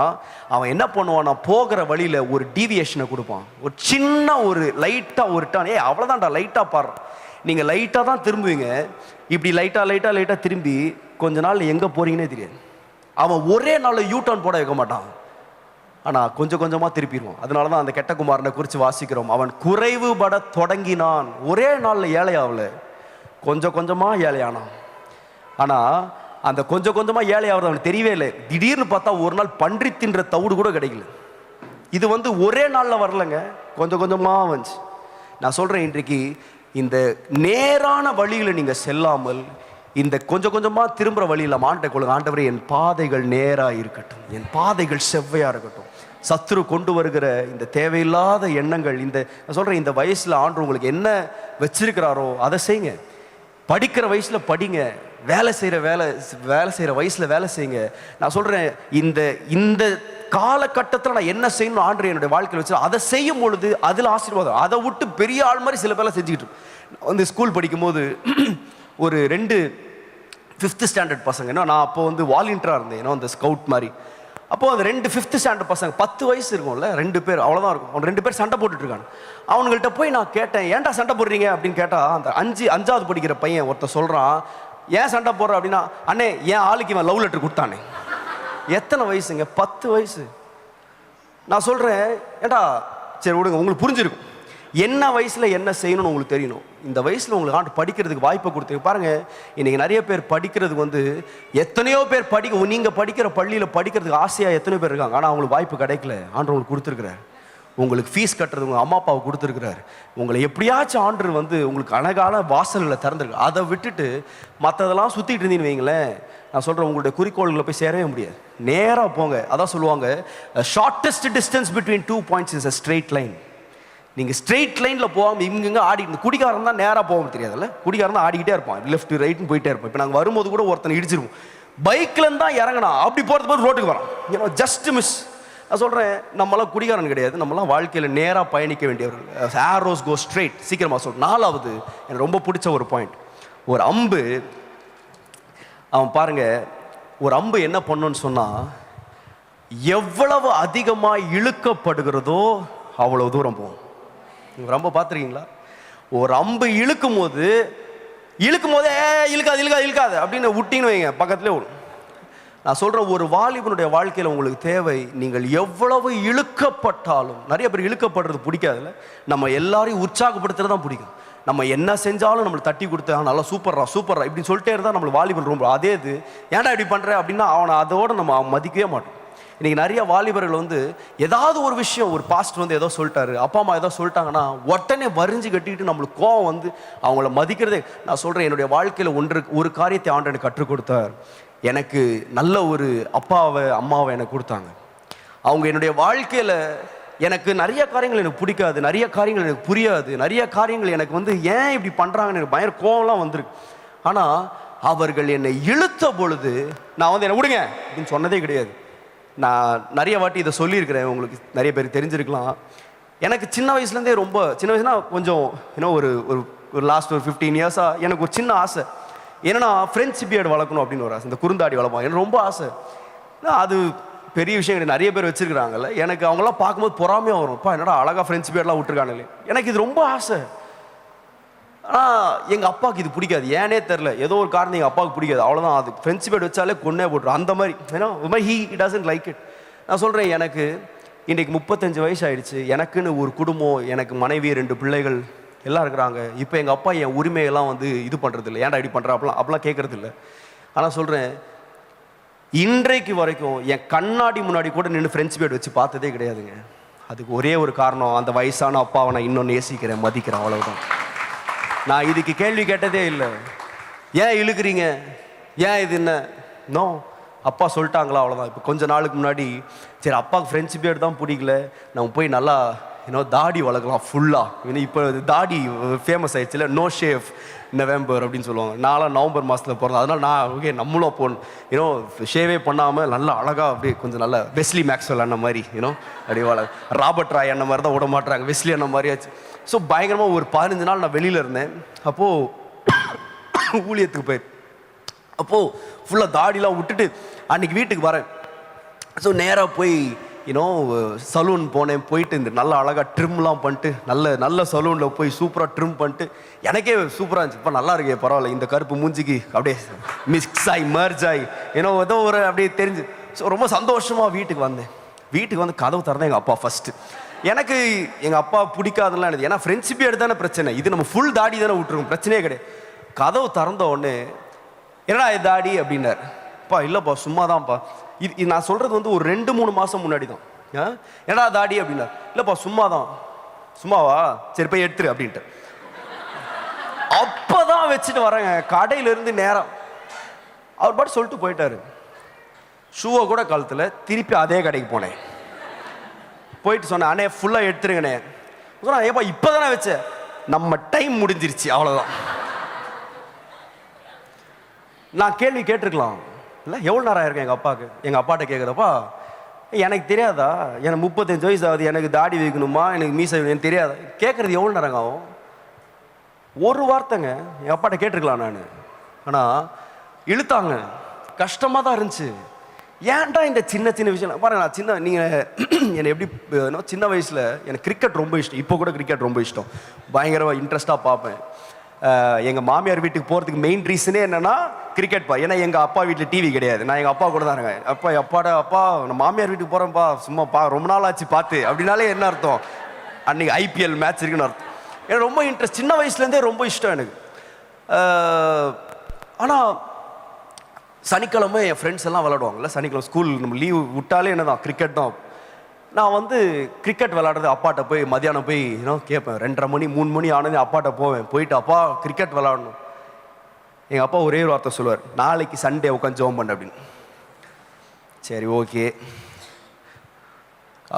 Speaker 1: அவன் என்ன பண்ணுவான், போகிற வழியில ஒரு டீவியேஷனை கொடுப்பான், ஒரு சின்ன ஒரு லைட்டா ஒரு டர்ன். அவ்வளவுதான்டா, லைட்டா பாரு, நீங்க லைட்டா தான் திரும்புவீங்க. இப்படி லைட்டா லைட்டா லைட்டா திரும்பி கொஞ்ச நாள் எங்க போறீங்கன்னே தெரியாது. அவன் ஒரே நாள் யூ டர்ன் போட வைக்க மாட்டான், ஆனா கொஞ்சம் கொஞ்சமா திருப்பிடுவான். அதனாலதான் அந்த கெட்ட குமாரனை குறித்து வாசிக்கிறோம், அவன் குறைவுபட தொடங்கினான், ஒரே நாள்ல ஏழையாவல, கொஞ்சம் கொஞ்சமா ஏழையானான். ஆனா அந்த கொஞ்சம் கொஞ்சமா ஏழையாவது அவனுக்கு தெரியவே இல்லை. திடீர்னு பார்த்தா ஒரு நாள் பன்றி தின்ற தவிடு கூட கிடைக்கல. இது ஒரே நாள்ல வரலங்க, கொஞ்சம் கொஞ்சமா வந்துச்சு. நான் சொல்றேன், இன்றைக்கு இந்த நேரான வழியில நீங்க செல்லாமல் இந்த கொஞ்சம் கொஞ்சமா திரும்புற வழியில ஆண்டை கொள்ளுங்க. ஆண்டவரே என் பாதைகள் நேரா இருக்கட்டும், என் பாதைகள் செவ்வையா இருக்கட்டும். சத்துரு கொண்டு வருகிற இந்த தேவையில்லாத எண்ணங்கள், இந்த நான் சொல்றேன், இந்த வயசுல ஆண்டு உங்களுக்கு என்ன வச்சிருக்கிறாரோ அதை செய்யுங்க. படிக்கிற வயசுல படிங்க, வேலை செய்யற வயசுல வேலை செய்யுங்க. நான் சொல்றேன், இந்த காலகட்டத்தில் நான் என்ன செய்யணும் ஆண்டு என்னுடைய வாழ்க்கையில் வச்சு அதை செய்யும் பொழுது அதில் ஆசீர்வாதம். அதை விட்டு பெரிய ஆள் மாதிரி சில பேர்லாம் செஞ்சுக்கிட்டு ஸ்கூல் படிக்கும்போது ஒரு 2 5th ஸ்டாண்டர்ட் பசங்க, நான் அப்போ வாலண்டியராக இருந்தேன், அந்த ஸ்கவுட் மாதிரி. அப்போது அந்த 2 5th ஸ்டாண்டர்ட் பசங்க, 10 வயசு இருக்கும்ல, 2 பேர் அவ்வளோதான் இருக்கும். அவன் 2 பேர் சண்டை போட்டுட்டு இருக்காங்க. அவங்கள்ட்ட போய் நான் கேட்டேன், ஏன்டா சண்டை போடுறீங்க அப்படின்னு கேட்டால், அந்த 5வது படிக்கிற பையன் ஒருத்தர் சொல்கிறான், ஏன் சண்டை போடுற அப்படின்னா, அண்ணே என் ஆளுக்கு இவன் லவ் லெட்டர் கொடுத்தானே. எத்தனை வயசுங்க? 10 வயசு. நான் சொல்கிறேன், ஏண்டா சரி விடுங்க, உங்களுக்கு புரிஞ்சிருக்கும் என்ன வயசுல என்ன செய்யணும்னு உங்களுக்கு தெரியணும். இந்த வயசுல உங்களுக்கு ஆண்டு படிக்கிறதுக்கு வாய்ப்பை கொடுத்து பாருங்க. இன்னைக்கு நிறைய பேர் படிக்கிறதுக்கு எத்தனையோ பேர் நீங்க படிக்கிற பள்ளியில படிக்கிறதுக்கு ஆசையா எத்தனையோ பேர் இருக்காங்க, ஆனா அவங்களுக்கு வாய்ப்பு கிடைக்கல. ஆண்டு உங்களுக்கு கொடுத்துருக்கிறார், உங்களுக்கு ஃபீஸ் கட்டுறது உங்க அம்மா அப்பாவை கொடுத்துருக்கிறார், உங்களை எப்படியாச்சும் ஆண்டு உங்களுக்கு அழகான வாசல்களை திறந்துருக்கு. அதை விட்டுட்டு மற்றதெல்லாம் சுத்திட்டு இருந்தீங்கன்னு வைங்களேன், நான் சொல்றேன், உங்களுடைய குறிக்கோள்களை போய் சேரவே முடியாது. நேரா போங்க. அதான் சொல்லுவாங்க, shortest distance between 2 points is a straight line. நீங்க ஸ்ட்ரெயிட் லைன்ல போகாம இங்க ஆடிட்டு, குடிகாரன் தான் நேரா போக தெரியாதுல்ல, குடிகாரன் தான் ஆடிக்கிட்டே இருப்பான், லெஃப்ட் ரைட்னு போயிட்டே இருப்பான். இப்போ நாங்கள் வரும்போது கூட ஒருத்தனை இடிச்சிருவோம், பைக்ல தான் இறங்கினா அப்படி போறது ரோட்டுக்கு வரான், ஜஸ்ட் மிஸ். நான் சொல்றேன், நம்மளாம் குடிகாரன் கிடையாது, நம்மளாம் வாழ்க்கையில நேரா பயணிக்க வேண்டியவர்கள். Arrows go straight. சீக்கிரமா சொல்றேன். 4வது எனக்கு ரொம்ப பிடிச்ச ஒரு பாயிண்ட், ஒரு அம்பு. அவன் பாருங்க, ஒரு அம்பு என்ன பண்ணுன்னு சொன்னா, எவ்வளவு அதிகமா இழுக்கப்படுகிறதோ அவ்வளவு தூரம் போகும். ரொம்ப பார்த்துருக்கீங்களா? ஒரு அம்பு இழுக்கும் போதே இழுக்காது அப்படின்னு விட்டீங்கன்னு வைங்க, பக்கத்துலேயே விடும். நான் சொல்கிறேன், ஒரு வாலிபனுடைய வாழ்க்கையில் உங்களுக்கு தேவை, நீங்கள் எவ்வளவு இழுக்கப்பட்டாலும், நிறைய பேர் இழுக்கப்படுறது பிடிக்காதுல்ல, நம்ம எல்லாரையும் உற்சாகப்படுத்துறது தான் பிடிக்கும். நம்ம என்ன செஞ்சாலும் நம்மளை தட்டி கொடுத்தா நல்லா சூப்பர்ரா இப்படின்னு சொல்லிட்டே இருந்தால் நம்மளுக்கு வாலிபன் ரொம்ப. அதே இது ஏன்டா இப்படி பண்ணுற அப்படின்னா அவனை அதோட நம்ம மதிக்கவே மாட்டோம். இன்றைக்கி நிறைய வாலிபர்கள் வந்து ஏதாவது ஒரு விஷயம், ஒரு பாஸ்டர் வந்து ஏதோ சொல்லிட்டாரு, அப்பா அம்மா ஏதோ சொல்லிட்டாங்கன்னா உடனே வரிஞ்சு கட்டிக்கிட்டு நம்மளுக்கு கோவம் வந்து அவங்கள மதிக்கிறதே. நான் சொல்கிறேன், என்னுடைய வாழ்க்கையில் ஒரு காரியத்தை ஆண்டவர் எனக்கு கற்றுக் கொடுத்தார். எனக்கு நல்ல ஒரு அப்பாவை அம்மாவை எனக்கு கொடுத்தாங்க. அவங்க என்னுடைய வாழ்க்கையில் எனக்கு நிறைய காரியங்கள் எனக்கு பிடிக்காது, நிறைய காரியங்கள் எனக்கு புரியாது, நிறைய காரியங்கள் எனக்கு வந்து ஏன் இப்படி பண்ணுறாங்கன்னு எனக்கு பயங்கர கோவம்லாம் வந்துருக்கு. ஆனால் அவர்கள் என்னை இழுத்த பொழுது நான் வந்து என்னை விடுங்க அப்படின்னு சொன்னதே கிடையாது. நான் நிறைய வாட்டி இதை சொல்லியிருக்கிறேன், உங்களுக்கு நிறைய பேருக்கு தெரிஞ்சிருக்கலாம். எனக்கு சின்ன வயசுலேருந்தே ரொம்ப சின்ன வயசுனா கொஞ்சம் இன்னும் ஒரு ஒரு லாஸ்ட் ஒரு 15 இயர்ஸாக எனக்கு ஒரு சின்ன ஆசை. ஏன்னா ஃப்ரெண்ட்ஸ் பியர்டு வளர்க்கணும் அப்படின்னு ஒரு ஆசை, இந்த குறுந்தாடி வளர்ப்போம், எனக்கு ரொம்ப ஆசை. அது பெரிய விஷயம் கிடையாது, நிறைய பேர் வச்சுருக்கிறாங்கல்ல. எனக்கு அவங்களாம் பார்க்கும்போது பொறாமையாக வரும், அப்பா என்னடா அழகாக ஃப்ரெண்ட்ஸ் பியர்டெலாம் விட்டுருக்காங்களே. எனக்கு இது ரொம்ப ஆசை. ஆனால் எங்கள் அப்பாவுக்கு இது பிடிக்காது, ஏன்னே தெரில, ஏதோ ஒரு காரணம் எங்கள் அப்பாவுக்கு பிடிக்காது, அவ்வளோதான். அது ஃப்ரெண்ட்ஸ் பேட் வச்சாலே கொன்னே போட்டுரும் அந்த மாதிரி. ஏன்னா இது மாதிரி ஹீ டசன்ட் லைக் இட். நான் சொல்கிறேன், எனக்கு இன்றைக்கு 35 வயசு ஆகிடுச்சு, எனக்குன்னு ஒரு குடும்பம், எனக்கு மனைவி 2 பிள்ளைகள் எல்லாம் இருக்கிறாங்க. இப்போ எங்கள் அப்பா என் உரிமையெல்லாம் வந்து இது பண்ணுறதில்ல, ஏன்டா இப்படி பண்ணுறா அப்படிலாம் கேட்குறதில்ல. ஆனால் சொல்கிறேன், இன்றைக்கு வரைக்கும் என் கண்ணாடி முன்னாடி கூட நின்று ஃப்ரெண்ட்ஸ் பேட் வச்சு பார்த்ததே கிடையாதுங்க. அதுக்கு ஒரே ஒரு காரணம், அந்த வயசான அப்பாவை நான் இன்னும் நேசிக்கிறேன், மதிக்கிறேன், அவ்வளவுதான். நான் இதுக்கு கேள்வி கேட்டதே இல்லை, ஏன் இழுக்கிறீங்க, ஏன் இது என்ன, நோ, அப்பா சொல்லிட்டாங்களா, அவ்வளோதான். இப்போ கொஞ்ச நாளுக்கு முன்னாடி சரி அப்பாவுக்கு ஃப்ரெண்ட்ஸ் பேட் தான் பிடிக்கல, நம்ம போய் நல்லா தாடி வளர்க்கலாம் ஃபுல்லாக. இப்போ தாடி ஃபேமஸ் ஆயிடுச்சுல, நோ ஷேவ் நவம்பர் அப்படின்னு சொல்லுவாங்க. நான்லாம் நவம்பர் மாதத்தில் பிறந்தேன், அதனால் நான் ஓகே நம்மளும் போகணும், ஷேவே பண்ணாமல் நல்லா அழகாக அப்படியே கொஞ்சம் நல்லா வெஸ்லி மேக்ஸ்வெல் அண்ணன் மாதிரி அப்படியே ராபர்ட் ராய் அண்ணன் மாதிரி தான் விட மாட்டுறாங்க, வெஸ்லி அண்ணன் மாதிரியாச்சு. ஸோ பயங்கரமாக ஒரு 15 நாள் நான் வெளியில் இருந்தேன். அப்போது ஊழியத்துக்கு போய் அப்போது ஃபுல்லாக தாடிலாம் விட்டுட்டு அன்றைக்கி வீட்டுக்கு வரேன். ஸோ நேராக போய் சலூன் போனேன். போயிட்டு இந்த நல்ல அழகாக ட்ரிம்லாம் பண்ணிட்டு நல்ல சலூனில் போய் சூப்பராக ட்ரிம் பண்ணிட்டு எனக்கே சூப்பராக இருந்துச்சு. இப்போ நல்லா இருக்கே, பரவாயில்ல, இந்த கருப்பு மூஞ்சிக்கு அப்படியே மிக்ஸ் ஆகி மர்ஜ் ஆகி ஏதோ ஒரு அப்படியே தெரிஞ்சு. ஸோ ரொம்ப சந்தோஷமாக வீட்டுக்கு வந்தேன். வீட்டுக்கு வந்து கதவு திறந்தேன், எங்கள் அப்பா ஃபஸ்ட்டு. எனக்கு எங்கள் அப்பா பிடிக்காதுலாம் எனக்கு, ஏன்னா ஃப்ரெண்ட்ஷிப் எடுத்தானே பிரச்சனை, இது நம்ம ஃபுல் தாடி தானே விட்டுருக்கோம், பிரச்சனையே கிடையாது. கதவு திறந்த உடனே என்னடா இது தாடி அப்படின்னார். அப்பா இல்லைப்பா சும்மா தான்ப்பா, இது நான் சொல்கிறது வந்து ஒரு 2-3 மாதம் முன்னாடி தான். என்னடா தாடி அப்படின்னார். இல்லைப்பா சும்மா தான். சும்மாவா, சரி போய் எடுத்துரு அப்படின்ட்டு. அப்போ தான் வச்சுட்டு வரேங்க கடையிலேருந்து நேரம். அவர் பாட்டு சொல்லிட்டு போயிட்டாரு. ஷூவை கூட கழுத்தில் திருப்பி அதே கடைக்கு போனேன். போயிட்டு சொன்னேன், அண்ணே ஃபுல்லாக எடுத்துருங்கண்ணே. சொன்னா ஏப்பா இப்போ தானே வச்சேன், நம்ம டைம் முடிஞ்சிருச்சு, அவ்வளோதான். நான் கேள்வி கேட்டிருக்கலாம் இல்லை, எவ்வளோ நேரம் ஆயிருக்கேன் எங்கள் அப்பாவுக்கு. எங்கள் அப்பாட்ட கேட்குறப்பா, எனக்கு தெரியாதா, எனக்கு 35 வயசு ஆகுது, எனக்கு தாடி வைக்கணுமா, எனக்கு மீசை எனக்கு தெரியாதா, கேட்குறது எவ்வளோ நேரங்க ஆகும்? ஒரு வார்த்தைங்க எங்கள் அப்பாட்ட கேட்டிருக்கலாம் நான். ஆனால் இழுத்தாங்க, கஷ்டமாக தான் இருந்துச்சு. ஏன்டா இந்த சின்ன சின்ன விஷயம் பாருங்க. நான் நீங்கள் என்னை எப்படி சின்ன வயசில் எனக்கு கிரிக்கெட் ரொம்ப இஷ்டம், இப்போ கூட கிரிக்கெட் ரொம்ப இஷ்டம், பயங்கரமாக இன்ட்ரெஸ்ட்டாக பார்ப்பேன். எங்கள் மாமியார் வீட்டுக்கு போகிறதுக்கு மெயின் ரீசனே என்னென்னா கிரிக்கெட் பா. ஏன்னா எங்கள் அப்பா வீட்டில் டிவி கிடையாது, நான் எங்கள் அப்பா கூட தான் இருக்கேன். அப்பா நான் மாமியார் வீட்டுக்கு போகிறேன்ப்பா, சும்மா ரொம்ப நாள் ஆச்சு பார்த்து அப்படின்னாலே என்ன அர்த்தம், அன்றைக்கி ஐபிஎல் மேட்ச் இருக்குன்னு அர்த்தம். எனக்கு ரொம்ப இன்ட்ரெஸ்ட், சின்ன வயசுலேருந்தே ரொம்ப இஷ்டம் எனக்கு. ஆனால் சனிக்கிழமை என் ஃப்ரெண்ட்ஸ் எல்லாம் விளாடுவாங்கள்ல, சனிக்கிழமை ஸ்கூல் நம்ம லீவ் விட்டாலே என்ன தான் கிரிக்கெட் தான். நான் வந்து கிரிக்கெட் விளாடுறது அப்பாட்ட போய் மதியானம் போய் கேட்பேன். 2:30 மணி 3 மணி ஆனது அப்பாட்ட போவேன். போயிட்டு அப்பா கிரிக்கெட் விளாடணும். எங்கள் அப்பா ஒரே ஒரு வார்த்தை சொல்லுவார், நாளைக்கு சண்டே உட்காந்து ஜோம் பண்ண அப்படின்னு. சரி okay,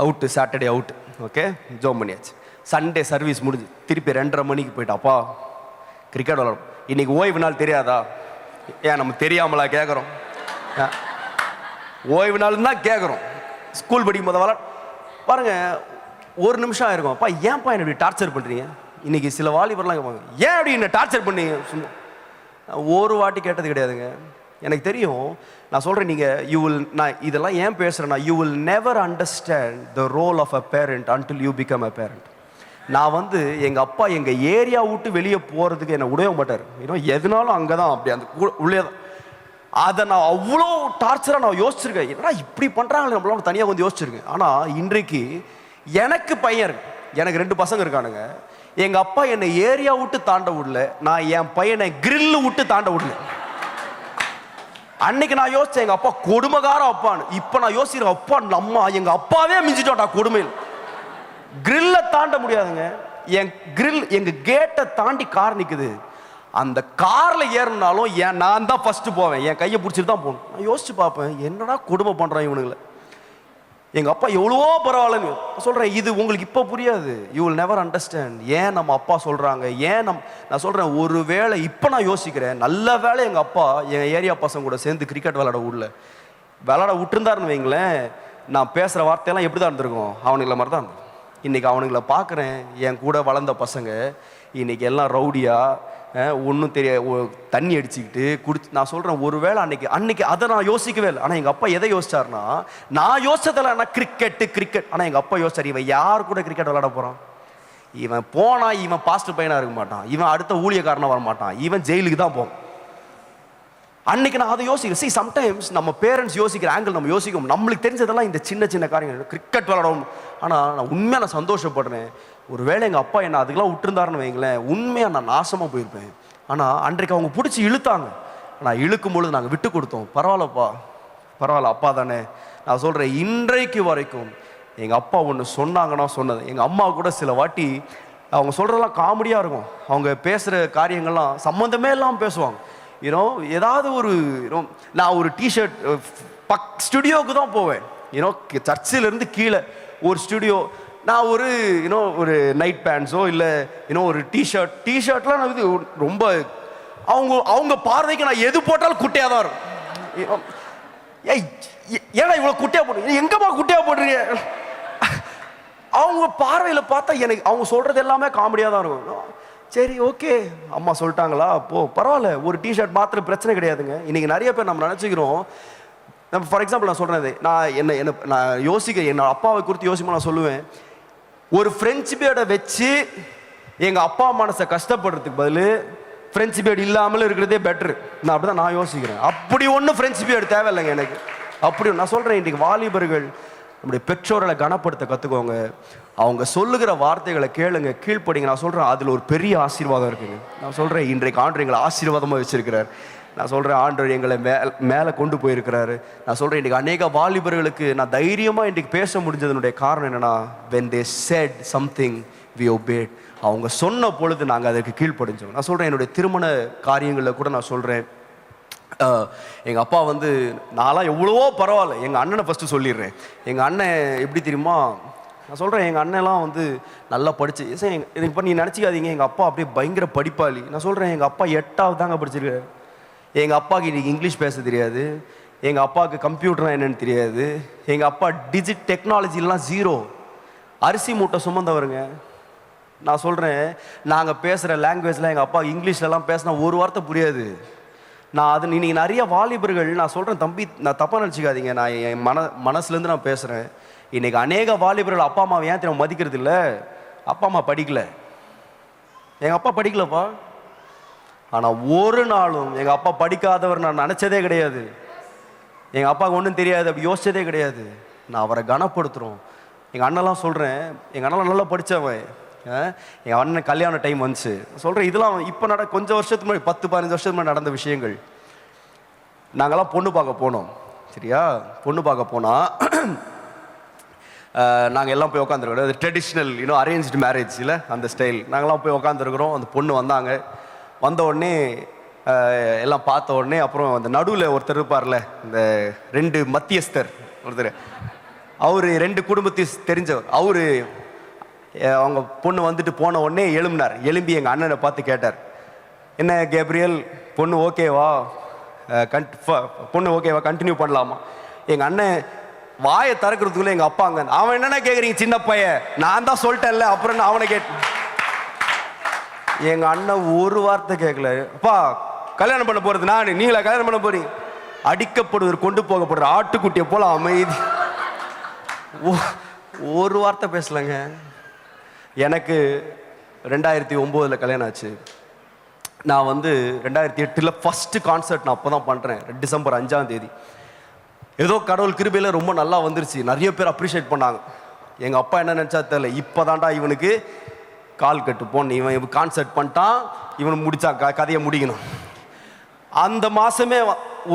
Speaker 1: out, Saturday out, okay ஜோம் பண்ணியாச்சு. சண்டே சர்வீஸ் முடிஞ்சு திருப்பி 2:30 மணிக்கு போயிட்டு அப்பா கிரிக்கெட் விளாடும். இன்னைக்கு ஓய்வு நாள் தெரியாதா? ஏன் நம்ம தெரியாமலா கேட்குறோம்? ஓய்வு நாள் தான் கேட்குறோம். ஸ்கூல் படிக்கும் போது விளாட் பாருங்க, ஒரு நிமிஷம் ஆயிருக்கும். அப்பா ஏன்ப்பா என்ன இப்படி டார்ச்சர் பண்ணுறீங்க? இன்னைக்கு சில வாலிபர்லாம் கேட்பாங்க, ஏன் அப்படி என்ன டார்ச்சர் பண்ணீங்க? சும்மா ஒரு வாட்டி கேட்டது கிடையாதுங்க. எனக்கு தெரியும். நான் சொல்கிறேன், நான் இதெல்லாம் ஏன் பேசுகிறேன்னா, you will never understand the role of a parent until you become a parent. நான் வந்து எங்கள் அப்பா எங்கள் ஏரியா விட்டு வெளியே போகிறதுக்கு என்னை விடவே மாட்டார். எதுனாலும் அங்கே தான், அப்படி அந்த உள்ளே தான். அதை நான் அவ்வளோ டார்ச்சராக நான் யோசிச்சிருக்கேன், ஏன்னா இப்படி பண்ணுறாங்க நம்மளால தனியாக வந்து யோசிச்சிருக்கேன். ஆனால் இன்றைக்கு எனக்கு பையன் இருக்கு, எனக்கு 2 பசங்க இருக்கானுங்க. எங்கள் அப்பா என்னை ஏரியா விட்டு தாண்ட விடல, நான் என் பையனை கிரில்லு விட்டு தாண்ட விடல. அன்னைக்கு நான் யோசிச்சேன் எங்க அப்பா கொடுமைகார அப்பான்னு. இப்ப நான் யோசிக்கிறேன், அப்பா நம்ம எங்க அப்பாவே மிஞ்சிட்டோம்டா கொடுமையில். கிரில்ல தாண்ட முடியாதுங்க. எங்க கேட்டை தாண்டி கார் நிக்குது. அந்த கார்ல ஏறினாலும் நான் தான் ஃபர்ஸ்ட் போவேன், என் கையை பிடிச்சிட்டு தான் போகணும். நான் யோசிச்சு பார்ப்பேன், என்னடா கொடுமை பண்றான் இவனுங்களை. எங்க அப்பா எவ்வளவோ பரவாயில்லன்னு சொல்றேன். இது உங்களுக்கு இப்ப புரியாது, யூ வில் நெவர் அண்டர்ஸ்டாண்ட். ஏன் நம்ம அப்பா சொல்றாங்க, ஏன் நான் சொல்றேன், ஒருவேளை இப்ப நான் யோசிக்கிறேன், நல்ல வேளை எங்க அப்பா என் ஏரியா பசங்க கூட சேர்ந்து கிரிக்கெட் விளையாட விட்டுருந்தாருன்னு வைங்களேன், நான் பேசுற வார்த்தையெல்லாம் எப்படிதான் இருந்திருக்கும், அவனுங்களை மாதிரி தான். இன்னைக்கு அவனுங்களை பார்க்குறேன், என் கூட வளர்ந்த பசங்க இன்னைக்கு எல்லாம் ரவுடியா, ஒன்றும் தண்ணி அடிச்சுக்கிட்டு குடிச்சு. நான் சொல்கிறேன், ஒருவேளை அன்னைக்கு அதை நான் யோசிக்கவே இல்லை. ஆனால் எங்கள் அப்பா எதை யோசிச்சார்னா, நான் யோசிச்சதில்ல, நான் கிரிக்கெட். ஆனால் எங்கள் அப்பா யோசிச்சார், இவன் யார் கூட கிரிக்கெட் விளையாட போகிறான், இவன் போனா இவன் பாஸ்ட் பையனாக இருக்க மாட்டான், இவன் அடுத்த ஊழியக்காரனாக வர மாட்டான், இவன் ஜெயிலுக்கு தான் போவான். அன்னைக்கு நான் அதை யோசிக்கிறேன். See, sometimes நம்ம பேரண்ட்ஸ் யோசிக்கிற ஆங்கிள் நம்ம யோசிக்கும், நம்மளுக்கு தெரிஞ்சதெல்லாம் இந்த சின்ன காரியங்கள், கிரிக்கெட் விளையாடணும். ஆனால் நான் உண்மையாக நான் சந்தோஷப்படுறேன், ஒருவேளை எங்கள் அப்பா என்ன அதுக்கெல்லாம் விட்டுருந்தாருன்னு வைங்களேன், உண்மையாக நான் நாசமாக போயிருப்பேன். ஆனால் அன்றைக்கு அவங்க பிடிச்சி இழுத்தாங்க, ஆனால் இழுக்கும் பொழுது நாங்கள் விட்டு கொடுத்தோம். பரவாயில்ல அப்பா தானே. நான் சொல்கிறேன், இன்றைக்கு வரைக்கும் எங்கள் அப்பா ஒன்று சொன்னாங்கன்னா சொன்னது. எங்கள் அம்மா கூட சில வாட்டி அவங்க சொல்கிறதெல்லாம் காமெடியாக இருக்கும், அவங்க பேசுகிற காரியங்கள்லாம் சம்மந்தமே இல்லாமல் பேசுவாங்க. ஏதாவது ஒரு நான் ஒரு டிஷர்ட் ஸ்டுடியோவுக்கு தான் போவேன், சர்ச்சிலேருந்து கீழே ஒரு ஸ்டுடியோ, நான் ஒரு நைட் பேண்ட்ஸோ இல்லை ஒரு டிஷர்ட்லாம் நான் இது ரொம்ப அவங்க பார்வைக்கு நான் எது போட்டாலும் குட்டையாக தான் இருக்கும். ஏன்னா இவ்வளோ குட்டையாக போடுறீங்க, எங்கம்மா குட்டையாக போடுறீங்க, அவங்க பார்வையில் பார்த்தா எனக்கு அவங்க சொல்கிறது எல்லாமே காமெடியாக தான் இருக்கும். சரி, ஓகே, அம்மா சொல்லிட்டாங்களா, பரவாயில்ல, ஒரு டிஷர்ட் மாத்திரம் பிரச்சனை கிடையாதுங்க. இன்னைக்கு நிறைய பேர் நம்ம நினச்சிக்கிறோம். நம்ம ஃபார் எக்ஸாம்பிள் நான் சொல்கிறேன், நான் யோசிக்க என்னோட அப்பாவை குறித்து யோசிக்கும் நான் சொல்லுவேன், ஒரு ஃப்ரெஞ்சு பேர்டை வச்சு எங்கள் அப்பா மனசை கஷ்டப்படுறதுக்கு பதில் ஃப்ரெஞ்சு பேர்டு இல்லாமல் இருக்கிறதே பெட்ரு. நான் அப்படி தான் நான் யோசிக்கிறேன். அப்படி ஒன்றும் ஃப்ரெஞ்சு பேர்டு தேவையில்லைங்க எனக்கு. அப்படி நான் சொல்கிறேன், இன்றைக்கு வாலிபர்கள் நம்முடைய பெற்றோர்களை கனப்படுத்த கற்றுக்கோங்க, அவங்க சொல்லுகிற வார்த்தைகளை கேளுங்க, கீழ்ப்படிங்க. நான் சொல்கிறேன், அதில் ஒரு பெரிய ஆசீர்வாதம் இருக்குங்க. நான் சொல்கிறேன், இன்றைக்கு ஆண்டவர் எங்களை ஆசீர்வாதமாக வச்சிருக்கிறார். நான் சொல்கிறேன், ஆண்டவர் எங்களை மேலே கொண்டு போயிருக்கிறாரு. நான் சொல்கிறேன், இன்றைக்கி அநேக வாலிபர்களுக்கு நான் தைரியமாக இன்றைக்கு பேச முடிஞ்சதனுடைய காரணம் என்னென்னா, when they said something we obeyed. அவங்க சொன்ன பொழுது நாங்கள் அதற்கு கீழ்ப்படிஞ்சோம். நான் சொல்கிறேன், என்னுடைய திருமண காரியங்களில் கூட நான் சொல்கிறேன், எங்கள் அப்பா நான்லாம் எவ்வளவோ பரவாயில்ல. எங்கள் அண்ணனை ஃபஸ்ட்டு சொல்லிடுறேன். எங்கள் அண்ணன் எப்படி தெரியுமா, நான் சொல்கிறேன், எங்கள் அண்ணெல்லாம் நல்லா படிச்சு இப்போ நீ நினச்சிக்காதீங்க எங்கள் அப்பா அப்படியே பயங்கர படிப்பாளி. நான் சொல்கிறேன், எங்கள் அப்பா 8வது தாங்க படிச்சிருக்காரு. எங்கள் அப்பாவுக்கு இன்றைக்கி இங்கிலீஷ் பேச தெரியாது, எங்கள் அப்பாவுக்கு கம்ப்யூட்டர்னா என்னென்னு தெரியாது, எங்கள் அப்பா டெக்னாலஜிலாம் 0, அரிசி மூட்டை சுமந்தவருங்க. நான் சொல்கிறேன், நாங்கள் பேசுகிற லாங்குவேஜ்லாம் எங்கள் அப்பா இங்கிலீஷ்லலாம் பேசினா ஒரு வார்த்தை புரியாது. நான் இன்னைக்கு நிறைய வாலிபர்கள், நான் சொல்கிறேன் தம்பி, நான் தப்பாக நினச்சிக்காதீங்க, நான் என் மனசுலேருந்து நான் பேசுகிறேன். இன்னைக்கு அநேக வாலிபர்கள் அப்பா அம்மாவை ஏன் தெரியும் மதிக்கிறது இல்லை, அப்பா அம்மா படிக்கல, எங்கள் அப்பா படிக்கலப்பா. ஆனால் ஒரு நாளும் எங்கள் அப்பா படிக்காதவர் நான் நினச்சதே கிடையாது, எங்கள் அப்பாவுக்கு ஒன்றும் தெரியாது அப்படி யோசிச்சதே கிடையாது. நான் அவரை கனப்படுத்துகிறோம். எங்கள் அண்ணெல்லாம் சொல்கிறேன், எங்கள் அண்ணெல்லாம் நல்லா படித்தவன், எங்கள் அண்ணன் கல்யாண டைம் வந்துச்சு. சொல்கிறேன், இதெல்லாம் இப்போ கொஞ்சம் வருஷத்துக்கு முன்னாடி 10-15 வருஷத்துக்கு முன்னாடி நடந்த விஷயங்கள். நாங்கள்லாம் பொண்ணு பார்க்க போனோம், சரியா? பொண்ணு பார்க்க போனால் நாங்கள் எல்லாம் போய் உட்காந்துருக்கிறோம். அது ட்ரெடிஷ்னல் அரேஞ்ச்டு மேரேஜ் இல்லை, அந்த ஸ்டைல். நாங்கள்லாம் போய் உட்காந்துருக்குறோம். அந்த பொண்ணு வந்த உடனே எல்லாம் பார்த்த உடனே, அப்புறம் அந்த நடுவில் ஒருத்தர் இருப்பார்ல, இந்த 2 மத்தியஸ்தர் ஒருத்தர், அவர் 2 குடும்பத்தை தெரிஞ்சவர், அவர் அவங்க பொண்ணு போன உடனே எழும்பி எங்கள் அண்ணனை பார்த்து கேட்டார், என்ன கேப்ரியல், பொண்ணு ஓகேவா, கண்டினியூ பண்ணலாமா? எங்கள் அண்ணன் வாயை திறக்கிறதுக்குள்ள எங்கள் அப்பாங்க, அவன் என்னென்ன கேட்குறீங்க சின்ன பையன், நான் தான் சொல்லிட்டேன்ல, அப்புறம் அவனை எங்கள் அண்ணன் ஒரு வார்த்தை கேட்கல. அப்பா கல்யாணம் பண்ண போகிறது நான், நீங்களா கல்யாணம் பண்ண போறீங்க? அடிக்கப்படுவர், கொண்டு போகப்படுற ஆட்டுக்குட்டியை போல அமைதி, ஒரு வார்த்தை பேசலைங்க. எனக்கு 2009 கல்யாணம் ஆச்சு. நான் 2008 ஃபர்ஸ்ட் கான்சர்ட் நான் அப்போ தான் பண்ணுறேன், டிசம்பர் 5ஆம் தேதி. ஏதோ கடவுள் கிருபையில் ரொம்ப நல்லா வந்துருச்சு, நிறைய பேர் அப்ரிஷியேட் பண்ணாங்க. எங்கள் அப்பா என்ன நினச்சா தெரியல, இப்போ தான்டா இவனுக்கு கால் கட்டு போன, இவன் கான்சர்ட் பண்ணிட்டான், இவன் முடிச்சா கதையை முடிக்கணும். அந்த மாதமே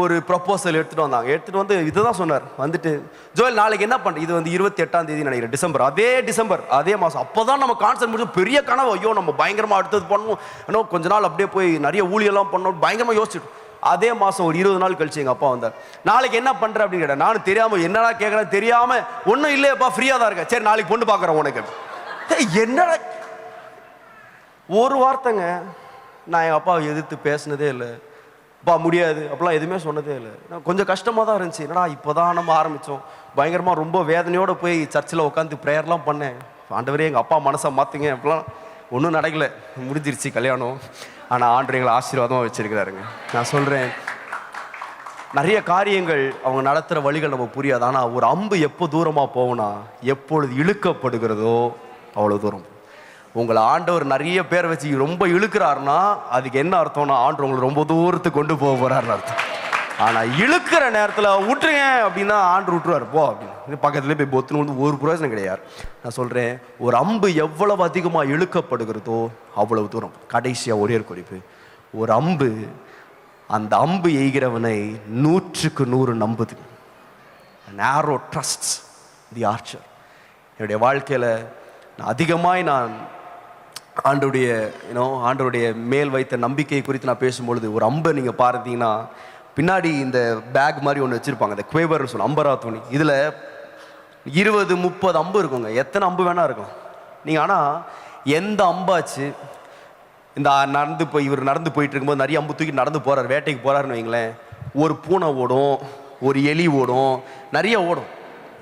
Speaker 1: ஒரு ப்ரொப்போசல் எடுத்துகிட்டு வந்தாங்க. எடுத்துகிட்டு வந்து இதுதான் சொன்னார். வந்துட்டு ஜோயல் நாளைக்கு என்ன பண்ணுற, இது வந்து 28ஆம் தேதி நினைக்கிறேன், டிசம்பர் அதே மாதம். அப்போ தான் நம்ம கான்சர்ட் முடிச்சு பெரிய கனவு, ஐயோ நம்ம பயங்கரமாக அடுத்தது பண்ணணும், இன்னும் கொஞ்ச நாள் அப்படியே போய் நிறைய ஊழியெல்லாம் பண்ணணும் பயங்கரமாக யோசிச்சுட்டு. அதே மாதம் ஒரு 20 நாள் கழிச்சு எங்கள் அப்பா வந்தார். நாளைக்கு என்ன பண்ணுற அப்படின்னு கேட்டேன். நானும் தெரியாமல் என்னடா கேட்குறேன் தெரியாமல், ஒன்றும் இல்லையப்பா ஃப்ரீயாக தான் இருக்கேன், சரி நாளைக்கு பொண்ணு பார்க்குறேன் உனக்கு. என்னடா ஒரு வார்த்தைங்க. நான் எங்கள் அப்பாவை எதிர்த்து பேசினதே இல்லை, அப்பா முடியாது அப்படிலாம் எதுவுமே சொன்னதே இல்லை. நான் கொஞ்சம் கஷ்டமாக தான் இருந்துச்சு, என்னடா இப்போ தான் நம்ம ஆரம்பித்தோம், பயங்கரமாக ரொம்ப வேதனையோடு போய் சர்ச்சில் உட்காந்து ப்ரேயர்லாம் பண்ணேன். ஆண்டவரே எங்கள் அப்பா மனசை மாற்றுங்க, அப்படிலாம் ஒன்றும் நடக்கலை, முடிஞ்சிருச்சு கல்யாணம். ஆனால் ஆண்டவர் எங்களை ஆசீர்வாதமாக வச்சுருக்கிறாருங்க. நான் சொல்கிறேன், நிறைய காரியங்கள் அவங்க நடத்துகிற வழிகள் நமக்கு புரியாது. ஆனால் ஒரு அம்பு எப்போ தூரமாக போகும்னா, எப்பொழுது இழுக்கப்படுகிறதோ அவ்வளோ தூரம். உங்களை ஆண்டவர் நிறைய பேர் வச்சு ரொம்ப இழுக்கிறாருன்னா அதுக்கு என்ன அர்த்தம்னா, ஆண்டவர் உங்களை ரொம்ப தூரத்துக்கு கொண்டு போக போகிறாருன்னு அர்த்தம். ஆனால் இழுக்கிற நேரத்தில் விட்டுருங்க அப்படின்னா ஆண்டு விட்டுருவார் போ அப்படின்னு, பக்கத்துலேயே போய் பொத்துன்னு வந்து ஒரு பிரயோஜனம் கிடையாது. நான் சொல்கிறேன், ஒரு அம்பு எவ்வளவு அதிகமாக இழுக்கப்படுகிறதோ அவ்வளவு தூரம். கடைசியாக ஒரே ஒரு குறிப்பு, ஒரு அம்பு அந்த அம்பு எய்கிறவனை 100க்கு 100 நம்புது. நேரோ ட்ரஸ்ட்ஸ் தி ஆர்ச்சர். என்னுடைய வாழ்க்கையில் நான் ஆண்டவருடைய மேல் வைத்த நம்பிக்கை குறித்து நான் பேசும்பொழுது, ஒரு அம்பை நீங்கள் பார்த்தீங்கன்னா பின்னாடி இந்த பேக் மாதிரி ஒன்று வச்சுருப்பாங்க, இந்த குவேவர்னு சொல்லுவோம், அம்பரா துணி. இதில் 20-30 அம்பு இருக்குங்க, எத்தனை அம்பு வேணா இருக்கும் நீங்கள். ஆனால் எந்த அம்பாச்சு இந்த இவர் நடந்து போயிட்டு இருக்கும்போது நிறைய அம்பு தூக்கி நடந்து போகிறார், வேட்டைக்கு போகிறாருன்னு வைங்களேன், ஒரு பூனை ஓடும், ஒரு எலி ஓடும், நிறைய ஓடும்.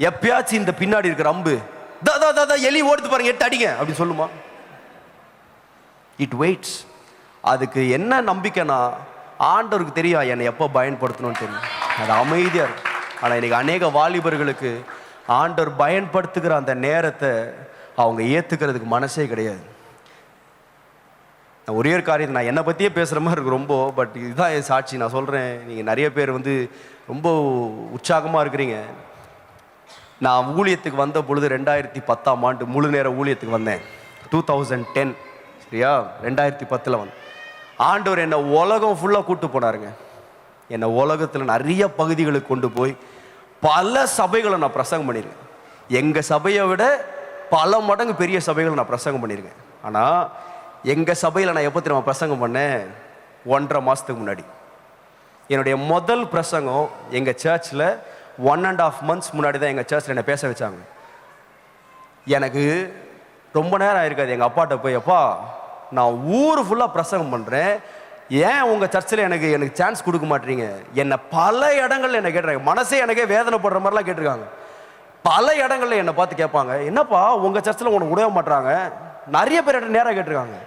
Speaker 1: எப்பயாச்சும் இந்த பின்னாடி இருக்கிற அம்பு எலி ஓடுத்து பாருங்க, 8 அடிங்க அப்படின்னு சொல்லுமா? It weights. அதுக்கு என்ன நம்பிக்கைனா, ஆண்டவருக்கு தெரியும் என்னை எப்போ பயன்படுத்தணும்னு தெரியும், அது அமைதியாக இருக்கும். ஆனால் இன்னைக்கு அநேக வாலிபர்களுக்கு ஆண்டவர் பயன்படுத்துகிற அந்த நேரத்தை அவங்க ஏற்றுக்கிறதுக்கு மனசே கிடையாது. நான் ஒரே ஒரு காரியத்தை, நான் என்னை பற்றியே பேசுகிற மாதிரி இருக்கு ரொம்ப, பட் இதுதான் என் சாட்சி. நான் சொல்கிறேன், நீங்கள் நிறைய பேர் வந்து ரொம்ப உற்சாகமாக இருக்கிறீங்க. நான் ஊழியத்துக்கு வந்த பொழுது 2010ஆம் ஆண்டு முழு நேர ஊழியத்துக்கு வந்தேன். 2010 சரியா, 2010 வந்தேன். ஆண்டவர் என்னை உலகம் ஃபுல்லாக கூப்பிட்டு போனாருங்க. என்னை உலகத்தில் நிறைய பகுதிகளுக்கு கொண்டு போய் பல சபைகளை நான் பிரசங்கம் பண்ணியிருக்கேன். எங்கள் சபையை விட பல மடங்கு பெரிய சபைகளை நான் பிரசங்கம் பண்ணியிருக்கேன். ஆனால் எங்கள் சபையில் நான் எப்போ திரும்ப பிரசங்கம் பண்ணேன், 1.5 மாதத்துக்கு முன்னாடி. என்னுடைய முதல் பிரசங்கம் எங்கள் சர்ச்சில் 1.5 months முன்னாடி தான் எங்கள் சர்ச்சில் என்னை பேச வச்சாங்க. எனக்கு ரொம்ப நேரம் ஆயிருக்காது. எங்கள் அப்பாட்ட போய், அப்பா நான் ஊர் ஃபுல்லாக பிரசங்கம் பண்ணுறேன், ஏன் உங்கள் சர்ச்சில் எனக்கு சான்ஸ் கொடுக்க மாட்டீங்க? என்னை பல இடங்கள்ல என்னை கேட்டிருக்காங்க, மனசே எனக்கே வேதனைப்படுற மாதிரிலாம் கேட்டிருக்காங்க. பல இடங்கள்ல என்னை பார்த்து கேட்பாங்க, என்னப்பா உங்கள் சர்ச்சில் உனக்கு உதவ மாட்டுறாங்க? நிறைய பேர் நேராக கேட்டிருக்காங்க.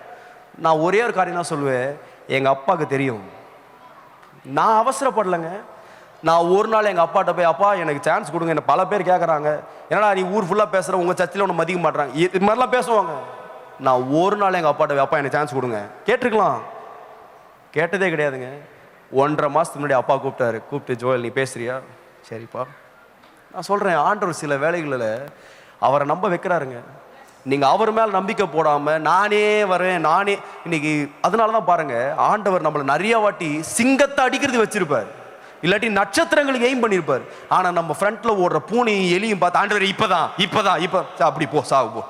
Speaker 1: நான் ஒரே ஒரு காரியம் தான் சொல்லுவேன், எங்கள் அப்பாவுக்கு தெரியும், நான் அவசரப்படலைங்க. நான் ஒரு நாள் எங்கள் அப்பாட்ட போய், அப்பா எனக்கு சான்ஸ் கொடுங்க, என்ன பல பேர் கேட்குறாங்க, என்னடா நீ ஊர் ஃபுல்லாக பேசுகிற, உங்கள் சர்ச்சில் ஒன்று மதிக்க மாட்டுறாங்க, இது மாதிரிலாம் பேசுவாங்க. நான் ஒரு நாள் எங்கள் அப்பாட்ட போய், அப்பா எனக்கு சான்ஸ் கொடுங்க கேட்டிருக்கலாம், கேட்டதே கிடையாதுங்க. 1.5 மாதத்துக்கு முன்னாடி அப்பா கூப்பிட்டு ஜோயல் நீ பேசுறியா? சரிப்பா. நான் சொல்கிறேன், ஆண்டவர் சில வேலைகளில் அவரை நம்ப வைக்கிறாருங்க. நீங்கள் அவர் மேலே நம்பிக்கை போடாமல் நானே வரேன் நானே இன்னைக்கு. அதனால தான் பாருங்கள், ஆண்டவர் நம்மளை நிறைய வாட்டி சிங்கத்தை அடிக்கிறது வச்சிருப்பார், இல்லாட்டி நட்சத்திரங்களுக்கு எய்ம் பண்ணியிருப்பார். ஆனால் நம்ம ஃப்ரண்ட்டில் ஓடுற பூனையும் எலியும் பார்த்து, ஆண்டவர் இப்போ அப்படி போ சாவு போ.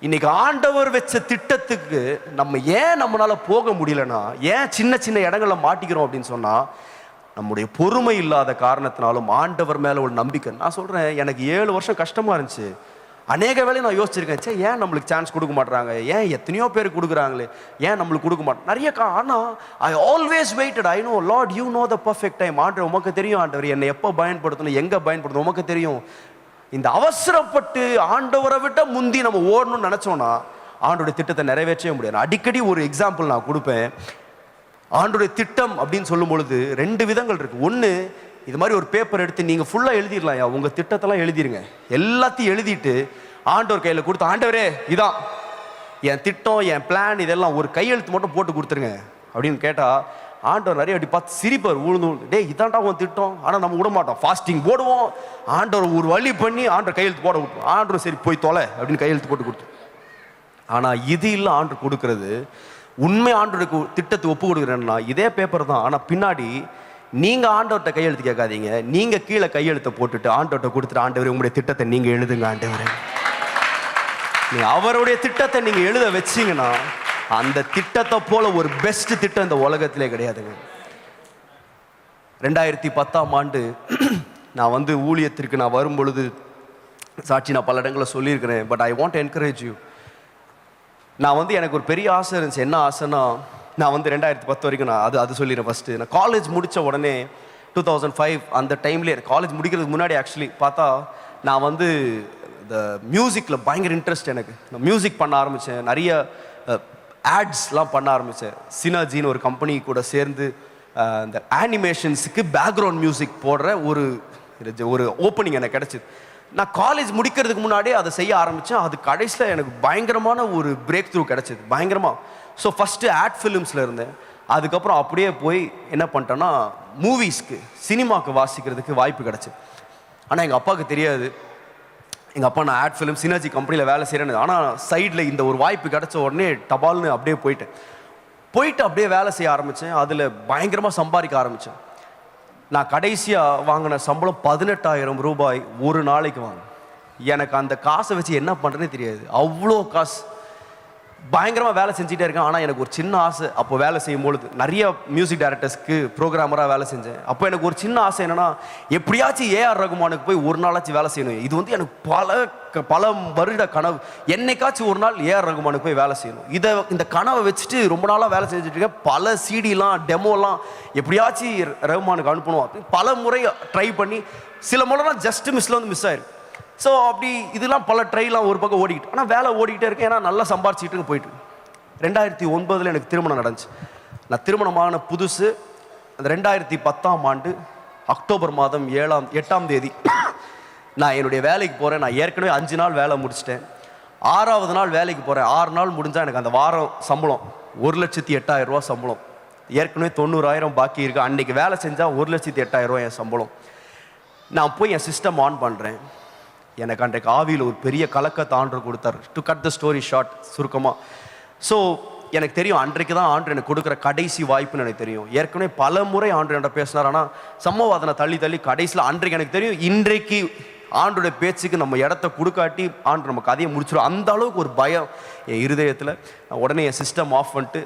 Speaker 1: இன்னைக்கு ஆண்டவர் வச்ச திட்டத்துக்கு நம்மளால போக முடியலன்னா, ஏன் சின்ன சின்ன இடங்கள்ல மாட்டிக்கிறோம் அப்படின்னு சொன்னா, நம்முடைய பொறுமை இல்லாத காரணத்தினாலும் ஆண்டவர் மேல ஒரு நம்பிக்கை. நான் சொல்றேன், எனக்கு 7 வருஷம் கஷ்டமா இருந்துச்சு. அநேக வேலை நான் யோசிச்சிருக்கேன், சே ஏன் நம்மளுக்கு சான்ஸ் கொடுக்க மாட்டாங்க, ஏன் எத்தனையோ பேர் கொடுக்குறாங்களே, ஏன் நம்மளுக்கு கொடுக்க மாட்டோம் நிறைய. ஆனால் I always waited. I know Lord, you know the perfect time. ஆண்டவர் உமக்கு தெரியும், ஆண்டவர் என்னை எப்போ பயன்படுத்தணும், எங்கே பயன்படுத்தணும் உமக்கு தெரியும். இந்த அவசரப்பட்டு ஆண்டவரை விட்ட முந்தி நம்ம ஓடணும்னு நினைச்சோம்னா ஆண்டோடைய திட்டத்தை நிறைவேற்றவே முடியாது. அடிக்கடி ஒரு எக்ஸாம்பிள் நான் கொடுப்பேன். ஆண்டோடைய திட்டம் அப்படின்னு சொல்லும் பொழுது 2 விதங்கள் இருக்கு. ஒன்று, இது மாதிரி ஒரு பேப்பர் எடுத்து நீங்கள் ஃபுல்லாக எழுதிடலாம், உங்கள் திட்டத்தெல்லாம் எழுதிருங்க. எல்லாத்தையும் எழுதிட்டு ஆண்டவர் கையில் கொடுத்து, ஆண்டவரே இதான் என் திட்டம், என் பிளான், இதெல்லாம் ஒரு கையெழுத்து மட்டும் போட்டு கொடுத்துருங்க அப்படின்னு கேட்டால் ஆண்டவர் நிறைய அப்படி பார்த்து சிரிப்பார், உழுந்து டே இதான்டா உன் திட்டம். ஆனால் நம்ம விட மாட்டோம், ஃபாஸ்டிங் போடுவோம். ஆண்டவர் ஒரு வழி பண்ணி ஆண்டவர் கையெழுத்து போட விட்டுரும். ஆண்டவர் சரி போய் தொலை அப்படின்னு கையெழுத்து போட்டு கொடுத்து. ஆனால் இது இல்லை, ஆண்டவர் கொடுக்கறது உண்மை ஆண்டோருக்கு திட்டத்தை ஒப்பு கொடுக்குறேன்னா இதே பேப்பர் தான். ஆனால் பின்னாடி நீங்கள் ஆண்டவர்கிட்ட கையெழுத்து கேட்காதீங்க, நீங்கள் கீழே கையெழுத்தை போட்டுட்டு ஆண்டவர்கிட்ட கொடுத்துட்டு, ஆண்டவர் உங்களுடைய திட்டத்தை நீங்கள் எழுதுங்க ஆண்டவர். நீங்கள் அவருடைய திட்டத்தை நீங்கள் எழுத வச்சிங்கன்னா அந்த திட்டத்தை போல ஒரு பெஸ்ட் திட்டம் இந்த உலகத்திலே கிடையாதுங்க. 2010 நான் ஊழியத்திற்கு நான் வரும் பொழுது சாட்சி நான் பல இடங்களில் சொல்லியிருக்கிறேன். But I want encourage you. நான் எனக்கு ஒரு பெரிய ஆசை இருந்துச்சு. என்ன ஆசைன்னா, நான் 2010 வரைக்கும் நான் அது சொல்லிடுறேன். ஃபஸ்ட்டு நான் காலேஜ் முடித்த உடனே 2005 அந்த டைம்லேயே, காலேஜ் முடிக்கிறதுக்கு முன்னாடி ஆக்சுவலி பார்த்தா நான் இந்த மியூசிக்கில் பயங்கர இன்ட்ரெஸ்ட். எனக்கு நான் மியூசிக் பண்ண ஆரம்பித்தேன். நிறைய ஆட்ஸ்லாம் பண்ண ஆரம்பித்தேன். சினர்ஜின்னு ஒரு கம்பெனி கூட சேர்ந்து இந்த ஆனிமேஷன்ஸுக்கு பேக்ரவுண்ட் மியூசிக் போடுற ஒரு ஓப்பனிங் எனக்கு கிடச்சிது. நான் காலேஜ் முடிக்கிறதுக்கு முன்னாடியே அதை செய்ய ஆரம்பித்தேன். அது கடைசியில் எனக்கு பயங்கரமான ஒரு பிரேக் த்ரூ கிடச்சிது, பயங்கரமாக. ஸோ ஃபஸ்ட்டு ஆட் ஃபிலிம்ஸில் இருந்தேன். அதுக்கப்புறம் அப்படியே போய் என்ன பண்ணிட்டேன்னா மூவிஸ்க்கு, சினிமாவுக்கு வாசிக்கிறதுக்கு வாய்ப்பு கிடச்சிது. ஆனால் எங்கள் அப்பாவுக்கு தெரியாது. எங்கள் அப்பா நான் ஆட் ஃபிலிம் சினர்ஜி கம்பெனியில் வேலை செய்கிறேன்னு. ஆனால் சைடில் இந்த ஒரு வாய்ப்பு கிடச்ச உடனே டபால்னு அப்படியே போயிட்டு அப்படியே வேலை செய்ய ஆரம்பித்தேன். அதில் பயங்கரமாக சம்பாதிக்க ஆரம்பித்தேன். நான் கடைசியாக வாங்கின சம்பளம் 18,000 ரூபாய் ஒரு நாளைக்கு வாங்கினேன். எனக்கு அந்த காசை வச்சு என்ன பண்ணுறதுனே தெரியாது. அவ்வளோ காசு, பயங்கரமாக வேலை செஞ்சுட்டே இருக்கேன். ஆனால் எனக்கு ஒரு சின்ன ஆசை. அப்போ வேலை செய்யும்பொழுது நிறைய மியூசிக் டைரக்டர்ஸ்க்கு ப்ரோக்ராமராக வேலை செஞ்சேன். அப்போ எனக்கு ஒரு சின்ன ஆசை என்னென்னா, எப்படியாச்சும் ஏஆர் ரகுமானுக்கு போய் ஒரு நாளாச்சும் வேலை செய்யணும். இது எனக்கு பல வருட கனவு. என்னைக்காச்சும் ஒரு நாள் ஏஆர் ரகுமானுக்கு போய் வேலை செய்யணும். இந்த கனவை வச்சுட்டு ரொம்ப நாளாக வேலை செஞ்சுட்டு இருக்கேன். பல சிடிலாம் டெமோலாம் எப்படியாச்சும் ரகுமானுக்கு அனுப்பணும். பல முறை ட்ரை பண்ணி சில முறைலாம் ஜஸ்ட் மிஸ்ஸில் மிஸ் ஆயிருக்கு. ஸோ அப்படி இதெல்லாம் பல ட்ரைலாம் ஒரு பக்கம் ஓடிக்கிட்டு, ஆனால் வேலை ஓடிக்கிட்டே இருக்கேன். ஏன்னா நல்லா சம்பாரிச்சிட்டு போயிட்டு 2009 எனக்கு திருமணம் நடந்துச்சு. நான் திருமணமான புதுசு. அந்த 2010 அக்டோபர் மாதம் 8ஆம் தேதி நான் என்னுடைய வேலைக்கு போகிறேன். நான் ஏற்கனவே 5 நாள் வேலை முடிச்சிட்டேன். 6ஆவது நாள் வேலைக்கு போகிறேன். 6 நாள் முடிஞ்சால் எனக்கு அந்த வாரம் சம்பளம் 1,08,000 ரூபா சம்பளம். ஏற்கனவே 90,000 பாக்கி இருக்குது. அன்றைக்கி வேலை செஞ்சால் 1,08,000 ரூபா என் சம்பளம். நான் போய் என் சிஸ்டம் ஆன் பண்ணுறேன். எனக்கு அன்றைக்கு ஆவியில் ஒரு பெரிய கலக்கத்தை ஆண்டவர் கொடுத்தார். To cut the story short, சுருக்கமாக. ஸோ எனக்கு தெரியும் அன்றைக்கு தான் ஆண்டவர் எனக்கு கொடுக்குற கடைசி வாய்ப்புன்னு எனக்கு தெரியும். ஏற்கனவே பல முறை ஆண்டவர் என்கிட்ட பேசினார். ஆனால் சம்பவம் அதை தள்ளி கடைசியில் அன்றைக்கு எனக்கு தெரியும், இன்றைக்கு ஆண்டோட பேச்சுக்கு நம்ம இடத்த கொடுக்காட்டி ஆண்டு நம்ம கதையை முடிச்சிடும். அந்த அளவுக்கு ஒரு பயம் என் இருதயத்தில். நான் உடனே என் சிஸ்டம் ஆஃப் பண்ணிட்டு,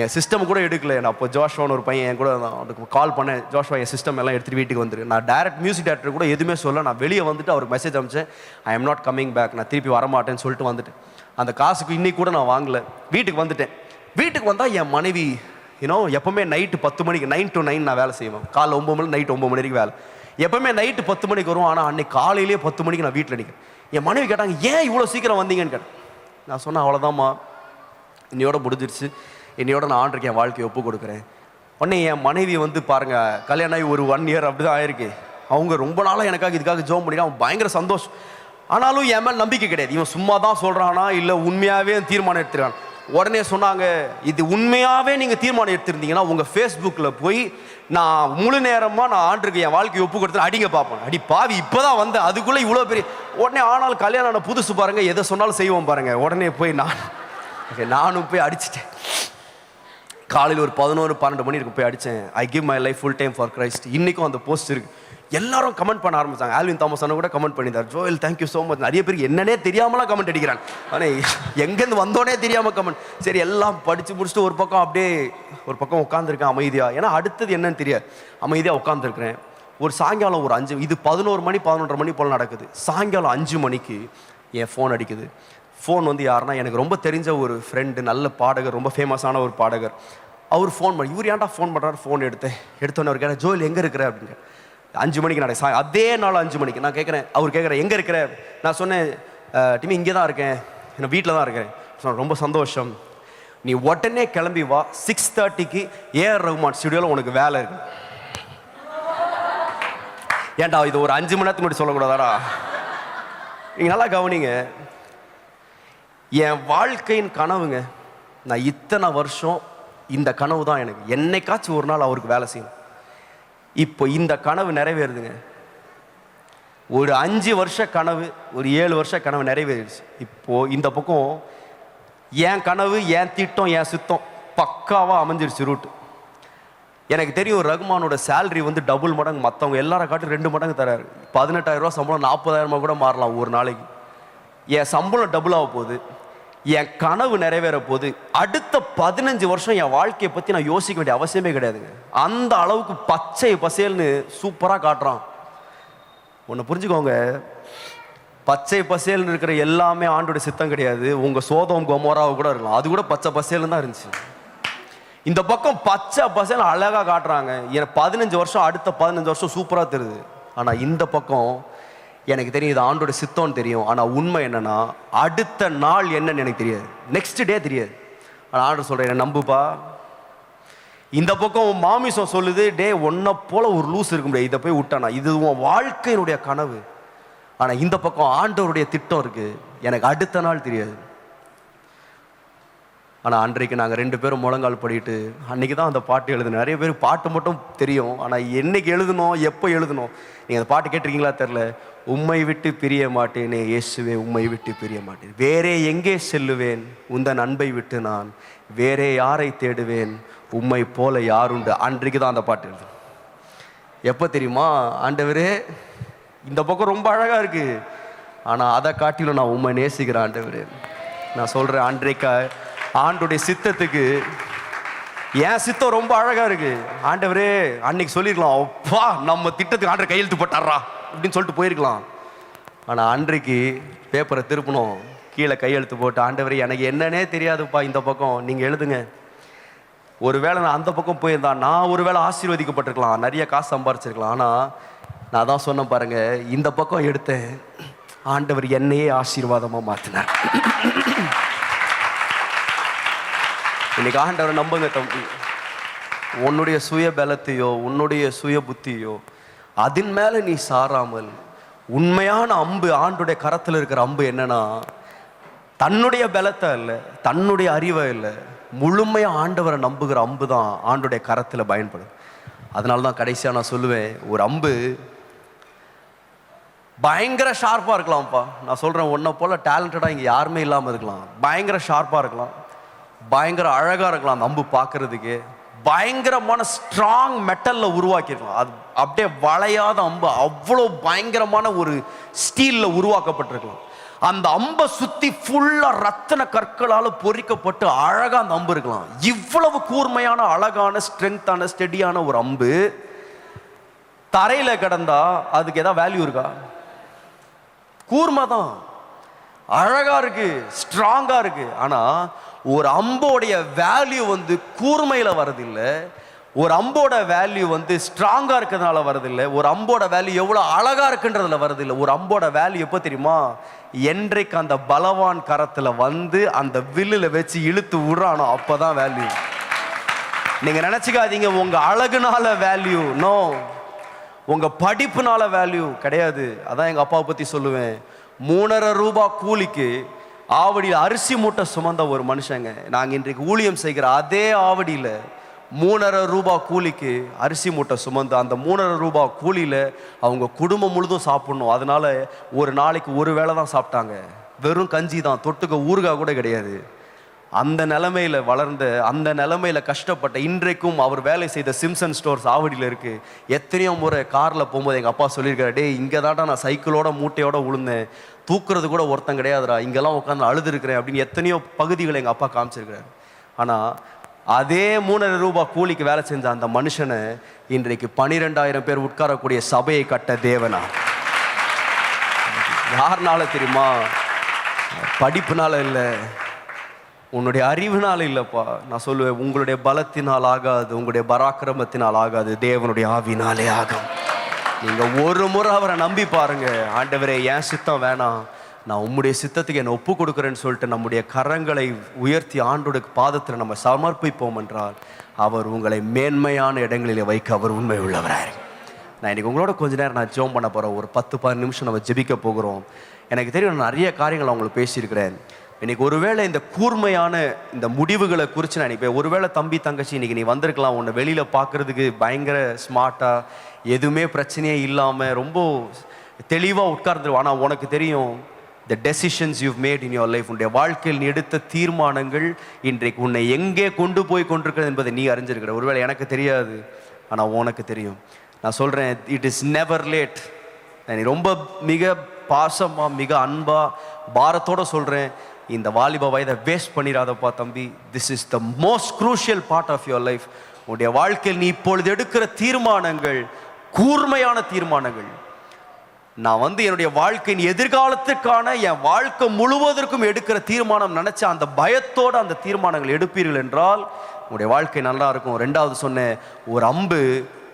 Speaker 1: என் சிஸ்டம் கூட எடுக்கல. நான் அப்போ ஜோஷ்வான்னு ஒரு பையன் என் கூட அவனுக்கு கால் பண்ணேன். ஜோஷ்வா என் சிஸ்டம் எல்லாம் எடுத்துகிட்டு வீட்டுக்கு வந்துரு. நான் டேரக்ட் மியூசிக் டேரக்டர் கூட எதுவுமே சொல்ல. நான் வெளியே வந்துட்டு அவருக்கு மெசேஜ் அனுப்பிச்சேன், I am not coming back, நான் திருப்பி வரமாட்டேன்னு சொல்லிட்டு வந்துட்டேன். அந்த காசுக்கு இன்னைக்கு கூட நான் வாங்கலை. வீட்டுக்கு வந்துட்டேன். வீட்டுக்கு வந்தால் என் மனைவி எப்போவுமே நைட்டு 10 மணிக்கு 9 to 9 நான் வேலை செய்வேன். காலைல 9 மணி, நைட்டு 9 மணி வரைக்கும் வேலை. எப்போவுமே நைட்டு 10 மணிக்கு வரும். ஆனால் அன்னைக்கு காலையிலேயே 10 மணிக்கு நான் வீட்டில் நிற்கிறேன். என் மனைவி கேட்டாங்க, ஏன் இவ்வளோ சீக்கிரம் வந்தீங்கன்னு கேட்டேன். நான் சொன்னேன், அவ்வளோதாம்மா, இன்னையோட முடிஞ்சிருச்சு, என்னையோட நான் ஆண்டருக்கு என் வாழ்க்கையை ஒப்பு கொடுக்குறேன். உடனே என் மனைவி பாருங்கள், கல்யாணம் ஆகி ஒரு 1 year அப்படி தான் ஆயிருக்கு. அவங்க ரொம்ப நாளாக இதுக்காக ஜோம் பண்ணிட்டு அவன் பயங்கர சந்தோஷம். ஆனாலும் என் மேல் நம்பிக்கை கிடையாது. இவன் சும்மா தான் சொல்கிறானா இல்லை உண்மையாகவே தீர்மானம் எடுத்துருக்கான். உடனே சொன்னாங்க, இது உண்மையாகவே நீங்கள் தீர்மானம் எடுத்திருந்தீங்கன்னா உங்கள் ஃபேஸ்புக்கில் போய் நான் முழு நேரமாக நான் ஆண்டருக்கு என் வாழ்க்கையை ஒப்பு கொடுத்து அடிங்க பார்ப்பேன். அடி பாவி, இப்போ தான் வந்தேன், அதுக்குள்ளே இவ்வளோ பெரிய. உடனே ஆனால் கல்யாணம் ஆன புதுசு பாருங்கள், எதை சொன்னாலும் செய்வோம் பாருங்கள். உடனே போய் நானும் போய் அடிச்சிட்டேன். காலையில் ஒரு 11-12 மணி இருக்கும் போய் அடித்தேன். I give my life full time for Christ. இன்றைக்கும் அந்த போஸ்ட் இருக்குது. எல்லாரும் கமெண்ட் பண்ண ஆரம்பிச்சாங்க. ஆல்வின் தாமஸ் அண்ணா கூட கமெண்ட் பண்ணியிருந்தார், ஜோயல் தேங்க்யூ ஸோ மச். நிறைய பேருக்கு என்னன்னே தெரியாமலாம் கமெண்ட் அடிக்கிறான். ஆனால் எங்கேருந்து வந்தோடனே தெரியாமல் கமெண்ட். சரி, எல்லாம் படித்து முடிச்சுட்டு ஒரு பக்கம் உட்காந்துருக்கேன் அமைதியாக. ஏன்னா அடுத்தது என்னன்னு தெரியாது. அமைதியாக உட்காந்துருக்கிறேன். ஒரு சாயங்காலம் ஒரு 5, இது 11 மணி 11:30 மணி போல் நடக்குது. சாயங்காலம் 5 மணிக்கு என் ஃபோன் அடிக்குது. ஃபோன் யாருன்னா எனக்கு ரொம்ப தெரிஞ்ச ஒரு ஃப்ரெண்டு, நல்ல பாடகர், ரொம்ப ஃபேமஸான ஒரு பாடகர். அவர் ஃபோன் பண்ணி, இவர் ஏன்டா ஃபோன் பண்ணுறாரு. ஃபோன் எடுத்தோன்னே அவர் கேட்டேன், ஜோயல் எங்கே இருக்கிற அப்படின்னு. 5 மணிக்கு அதே நாள் 5 மணிக்கு நான் கேட்குறேன். அவர் கேட்குறேன், எங்கே இருக்கிற. நான் சொன்னேன், டிமி இங்கே தான் இருக்கேன், நான் வீட்டில் தான் இருக்கேன். சொன்னேன், ரொம்ப சந்தோஷம், நீ உடனே கிளம்பி வா, 6:30க்கு ஏஆர் ரகுமான் ஸ்டுடியோவில் உனக்கு வேலை இருக்கு. ஏன்டா இது ஒரு 5 மணி நேரத்துக்கு முன்னாடி சொல்லக்கூடாதாடா. நீங்கள் நல்லா கவனிங்க, என் வாழ்க்கையின் கனவுங்க. நான் இத்தனை வருஷம் இந்த கனவு தான் எனக்கு. என்னைக்காச்சும் ஒரு நாள் அவருக்கு வேலை செய்யணும். இப்போ இந்த கனவு நிறைவேறுதுங்க. ஒரு 5 வருஷ கனவு, ஒரு 7 வருஷ கனவு நிறைவேறிடுச்சு. இப்போது இந்த பக்கம் என் கனவு, என் திட்டம், என் சுத்தம் பக்காவாக அமைஞ்சிருச்சு ரூட். எனக்கு தெரியும் ரகுமானோட சேலரி வந்து டபுள் மடங்கு, மற்றவங்க எல்லாரை காட்டி 2 மடங்கு தராரு. 18,000 ரூபா சம்பளம் 40,000 கூட மாறலாம் ஒரு நாளைக்கு. என் சம்பளம் டபுள் ஆக போகுது, என் கனவு நிறைவேற போகுது. அடுத்த 15 வருஷம் என் வாழ்க்கையை பற்றி நான் யோசிக்க வேண்டிய அவசியமே கிடையாதுங்க. அந்த அளவுக்கு பச்சை பசேல்னு சூப்பராக காட்டுறான். ஒன்று புரிஞ்சுக்கோங்க, பச்சை பசேல்னு இருக்கிற எல்லாமே ஆண்டோட சித்தம் கிடையாது. உங்கள் சோதம் கொமோராவை கூட இருக்கலாம், அது கூட பச்சை பசேல்னு தான் இருந்துச்சு. இந்த பக்கம் பச்சை பசேல் அழகாக காட்டுறாங்க. எனக்கு 15 வருஷம், அடுத்த 15 வருஷம் சூப்பராக தெரியுது. ஆனால் இந்த பக்கம் எனக்கு தெரியும் இது ஆண்டோட சித்தம்னு தெரியும். ஆனால் உண்மை என்னன்னா, அடுத்த நாள் என்னன்னு எனக்கு தெரியாது, நெக்ஸ்ட் டே தெரியாது. ஆனால் ஆண்டர் சொல்கிறேன், என்ன நம்புப்பா. இந்த பக்கம் மாமிசம் சொல்லுது, டே ஒன்றை போல ஒரு லூஸ் இருக்க முடியாது, இதை போய் விட்டானா, இது உன் வாழ்க்கையினுடைய கனவு. ஆனால் இந்த பக்கம் ஆண்டவருடைய திட்டம் இருக்குது, எனக்கு அடுத்த நாள் தெரியாது. ஆனால் அன்றைக்கு நாங்கள் 2 பேரும் முழங்கால் படிட்டு அன்றைக்கி தான் அந்த பாட்டு எழுதணும். நிறைய பேர் பாட்டு மட்டும் தெரியும், ஆனால் என்னைக்கு எழுதணும், எப்போ எழுதணும். நீங்கள் அந்த பாட்டு கேட்டிருக்கீங்களா தெரில. உம்மை விட்டு பிரிய மாட்டேனே இயேசுவே, உம்மை விட்டு பிரிய மாட்டேன். வேறே எங்கே செல்லுவேன் உந்தன் அன்பை விட்டு, நான் வேறே யாரை தேடுவேன் உம்மை போல யாருண்டு. அன்றைக்கு தான் அந்த பாட்டு எழுதணும். எப்போ தெரியுமா, ஆண்டவரே இந்த பக்கம் ரொம்ப அழகாக இருக்குது, ஆனால் அதை காட்டிலும் நான் உம்மை நேசிக்கிறேன் ஆண்டவரே. நான் சொல்கிறேன், அன்றைக்கு ஆண்டுடைய சித்தத்துக்கு என் சித்தம் ரொம்ப அழகா இருக்கு. ஆண்டவரே அன்னைக்கு சொல்லிருக்கலாம், அப்பா நம்ம திட்டத்துக்கு ஆண்டவர் கையெழுத்து போட்டாரா அப்படின்னு சொல்லிட்டு போயிருக்கலாம். ஆனால் அன்றைக்கு பேப்பரை திருப்பணும், கீழே கையெழுத்து போட்டு, ஆண்டவரே எனக்கு என்னன்னே தெரியாதுப்பா, இந்த பக்கம் நீங்கள் எழுதுங்க. ஒருவேளை நான் அந்த பக்கம் போயிருந்தா நான் ஒருவேளை ஆசீர்வதிக்கப்பட்டிருக்கலாம், நிறைய காசு சம்பாரிச்சிருக்கலாம். ஆனால் நான் தான் சொன்னேன் பாருங்க, இந்த பக்கம் எடுத்தேன், ஆண்டவர் என்னையே ஆசீர்வாதமாக மாற்றினார். இன்னைக்கு ஆண்டவரை நம்புங்க தம்பி. உன்னுடைய சுய பலத்தையோ உன்னுடைய சுய புத்தியோ அதன் மேலே நீ சாராமல், உண்மையான அம்பு ஆண்டுடைய கரத்தில் இருக்கிற அம்பு என்னன்னா, தன்னுடைய பலத்தை இல்லை, தன்னுடைய அறிவை இல்லை, முழுமையாக ஆண்டவரை நம்புகிற அம்பு தான் ஆண்டுடைய கரத்தில் பயன்படும். அதனால தான் கடைசியாக நான் சொல்லுவேன், ஒரு அம்பு பயங்கர ஷார்ப்பாக இருக்கலாம்ப்பா. நான் சொல்கிறேன், உன்னை போல் டேலண்டடாக இங்கே யாருமே இல்லாமல் இருக்கலாம். பயங்கர ஷார்ப்பாக இருக்கலாம், பயங்கர அழகாக இருக்கலாம், அந்த அம்பு பார்க்கறதுக்கு பயங்கரமான ஸ்ட்ராங் மெட்டலில் உருவாக்கியிருக்கலாம். அது அப்படியே வளையாத அம்பு, அவ்வளோ பயங்கரமான ஒரு ஸ்டீலில் உருவாக்கப்பட்டிருக்கலாம். அந்த அம்பை சுற்றி ஃபுல்லாக ரத்தின கற்களால் பொறிக்கப்பட்டு அழகாக அந்த அம்பு இருக்கலாம். இவ்வளவு கூர்மையான அழகான ஸ்ட்ரென்த்தான ஸ்டெடியான ஒரு அம்பு தரையில் கிடந்தா அதுக்கு ஏதாவது வேல்யூ இருக்கா? கூர்மை தான், அழகாக இருக்கு, ஸ்ட்ராங்காக இருக்கு. ஆனால் ஒரு அம்போடைய வேல்யூ வந்து கூர்மையில் வரதில்லை, ஒரு அம்போட வேல்யூ வந்து ஸ்ட்ராங்காக இருக்கிறதுனால வரதில்லை, ஒரு அம்போட வேல்யூ எவ்வளோ அழகாக இருக்குன்றதுல வரதில்லை. ஒரு அம்போட வேல்யூ எப்போ தெரியுமா, என்றைக்கு அந்த பலவான் கரத்தில் வந்து அந்த வில்லில் வச்சு இழுத்து விடுறானோ அப்போ தான் வேல்யூ. நீங்கள் நினச்சிக்காதீங்க உங்கள் அழகுனால வேல்யூ, நோ, உங்கள் படிப்புனால வேல்யூ கிடையாது. அதான் எங்கள் அப்பாவை பற்றி சொல்லுவேன். 3.5 ரூபாய் கூலிக்கு ஆவடியில் அரிசி மூட்டை சுமந்த ஒரு மனுஷங்க. நாங்கள் இன்றைக்கு ஊழியம் செய்கிற அதே ஆவடியில் 3.5 ரூபாய் கூலிக்கு அரிசி மூட்டை சுமந்து அந்த 3.5 ரூபாய் கூலியில் அவங்க குடும்பம் முழுதும் சாப்பிடணும். அதனால ஒரு நாளைக்கு ஒரு வேளை தான் சாப்பிட்டாங்க, வெறும் கஞ்சி தான், தொட்டுக்க ஊறுகாய் கூட கிடையாது. அந்த நிலைமையில் வளர்ந்த, அந்த நிலைமையில் கஷ்டப்பட்ட, இன்றைக்கும் அவர் வேலை செய்த சிம்சன் ஸ்டோர்ஸ் ஆவடியில் இருக்குது. எத்தனையோ முறை காரில் போகும்போது எங்கள் அப்பா சொல்லியிருக்காரு, டே இங்கே தான்டா நான் சைக்கிளோட மூட்டையோட விழுந்தேன், தூக்குறது கூட ஒருத்தன் கிடையாதுடா, இங்கெல்லாம் உட்காந்து அழுதுருக்கிறேன் அப்படின்னு எத்தனையோ பகுதிகளை எங்கள் அப்பா காமிச்சிருக்கிறாரு. ஆனால் அதே 3.5 ரூபாய் கூலிக்கு வேலை செஞ்ச அந்த மனுஷனை இன்றைக்கு 12,000 பேர் உட்காரக்கூடிய சபையை கட்ட தேவனா. யாருனால தெரியுமா? படிப்புனால இல்லை, உன்னுடைய அறிவுனால இல்லைப்பா. நான் சொல்லுவேன், உங்களுடைய பலத்தினால் ஆகாது, உங்களுடைய பராக்கிரமத்தினால் ஆகாது, தேவனுடைய ஆவினாலே ஆகும். நீங்கள் ஒரு முறை அவரை நம்பி பாருங்க, ஆண்டவரே என் சித்தம் வேணாம், நான் உம்முடைய சித்தத்துக்கு என்னை ஒப்பு கொடுக்குறேன்னு சொல்லிட்டு நம்முடைய கரங்களை உயர்த்தி ஆண்டோட பாதத்தில் நம்ம சமர்ப்பிப்போம் என்றால் அவர் உங்களை மேன்மையான இடங்களில் வைக்க அவர் உண்மை உள்ளவராக. நான் இன்றைக்கி உங்களோட கொஞ்ச நேரம் நான் ஜெபம் பண்ண போகிறேன். ஒரு 10-15 நிமிஷம் நம்ம ஜெபிக்க போகிறோம். எனக்கு தெரியும், நான் நிறைய காரியங்கள் அவங்களுக்கு பேசியிருக்கிறேன். இன்றைக்கி ஒருவேளை இந்த கூர்மையான இந்த முடிவுகளை குறித்து நான் இப்போ ஒருவேளை தம்பி தங்கச்சி இன்றைக்கி நீ வந்திருக்கலாம், உன்னை வெளியில் பார்க்குறதுக்கு பயங்கர ஸ்மார்ட்டாக, எதுவுமே பிரச்சனையே இல்லாமல் ரொம்ப தெளிவாக உட்கார்ந்துருவான். ஆனால் உனக்கு தெரியும் the decisions you've made in your life, உன்னுடைய வாழ்க்கையில் நீ எடுத்த தீர்மானங்கள் இன்றைக்கு உன்னை எங்கே கொண்டு போய் கொண்டிருக்கிறது என்பதை நீ அறிஞ்சிருக்கிற. ஒருவேளை எனக்கு தெரியாது, ஆனால் உனக்கு தெரியும். நான் சொல்கிறேன், இட் இஸ் நெவர் லேட். நீ ரொம்ப மிக பாசமாக மிக அன்பாக பாரத்தோடு சொல்கிறேன், இந்த வாலிப வயதை வேஸ்ட் பண்ணிடாதப்பா தம்பி. This is the most crucial part of your life. உன்னுடைய வாழ்க்கையில் நீ இப்பொழுது எடுக்கிற தீர்மானங்கள் கூர்மையான தீர்மானங்கள். நான் என்னுடைய வாழ்க்கையின் எதிர்காலத்துக்கான என் வாழ்க்கை முழுவதற்கும் எடுக்கிற தீர்மானம் நினைச்ச அந்த பயத்தோட அந்த தீர்மானங்கள் எடுப்பீர்கள் என்றால் உங்களுடைய வாழ்க்கை நல்லா இருக்கும். ரெண்டாவது சொன்னேன், ஒரு அம்பு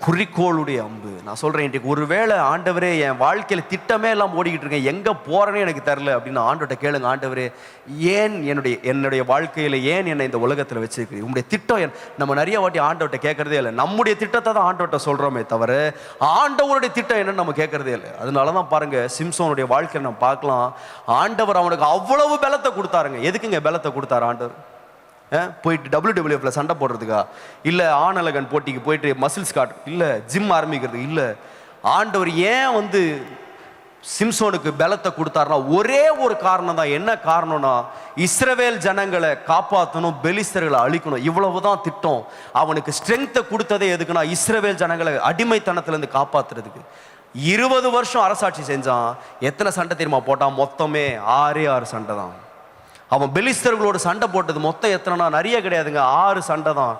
Speaker 1: குறிக்கோளுடைய அம்பு. நான் சொல்றேன், இன்றைக்கு ஒருவேளை ஆண்டவரே என் வாழ்க்கையில திட்டமே எல்லாம் ஓடிக்கிட்டு இருக்கேன், எங்க போறேனே எனக்கு தெரியல அப்படின்னு ஆண்டவர்கிட்ட கேளுங்க. ஆண்டவரே, ஏன் என்னுடைய வாழ்க்கையில ஏன் என்னை இந்த உலகத்துல வச்சிருக்கிறீங்க? உங்களுடைய திட்டம் நம்ம நிறைய வாட்டி ஆண்டவர்கிட்ட கேட்கறதே இல்லை. நம்முடைய திட்டத்தை தான் ஆண்டவர்கிட்ட சொல்றோமே தவிர ஆண்டவருடைய திட்டம் என்னன்னு நம்ம கேட்கறதே இல்லை. அதனாலதான் பாருங்க, சிம்சோனுடைய வாழ்க்கையை நம்ம பார்க்கலாம். ஆண்டவர் அவனுக்கு அவ்வளவு பலத்தை கொடுத்தாருங்க. எதுக்குங்க பலத்தை கொடுத்தாரு ஆண்டவர்? போயிட்டு WWFல சண்டை போடுறதுக்கா? இல்லை ஆணழகன் போட்டிக்கு போயிட்டு மசில்ஸ் காட்டு? இல்லை ஜிம் ஆரம்பிக்கிறது? இல்லை. ஆண்டவர் ஏன் சிம்சோனுக்கு பலத்தை கொடுத்தாருன்னா ஒரே ஒரு காரணம் தான். என்ன காரணம்னா, இஸ்ரவேல் ஜனங்களை காப்பாற்றணும், பெலிஸ்தர்களை அழிக்கணும். இவ்வளவுதான் திட்டம். அவனுக்கு ஸ்ட்ரென்த்தை கொடுத்ததே எதுக்குன்னா, இஸ்ரவேல் ஜனங்களை அடிமைத்தனத்திலிருந்து காப்பாத்துறதுக்கு. 20 வருஷம் அரசாட்சி செஞ்சான். எத்தனை சண்டை தெரியுமா போட்டான்? மொத்தமே 6 சண்டை தான். அவன் பெலிஸ்தர்களோட சண்டை போட்டது மொத்தம் எத்தனைனா நிறைய கிடையாதுங்க, 6 சண்டை தான்.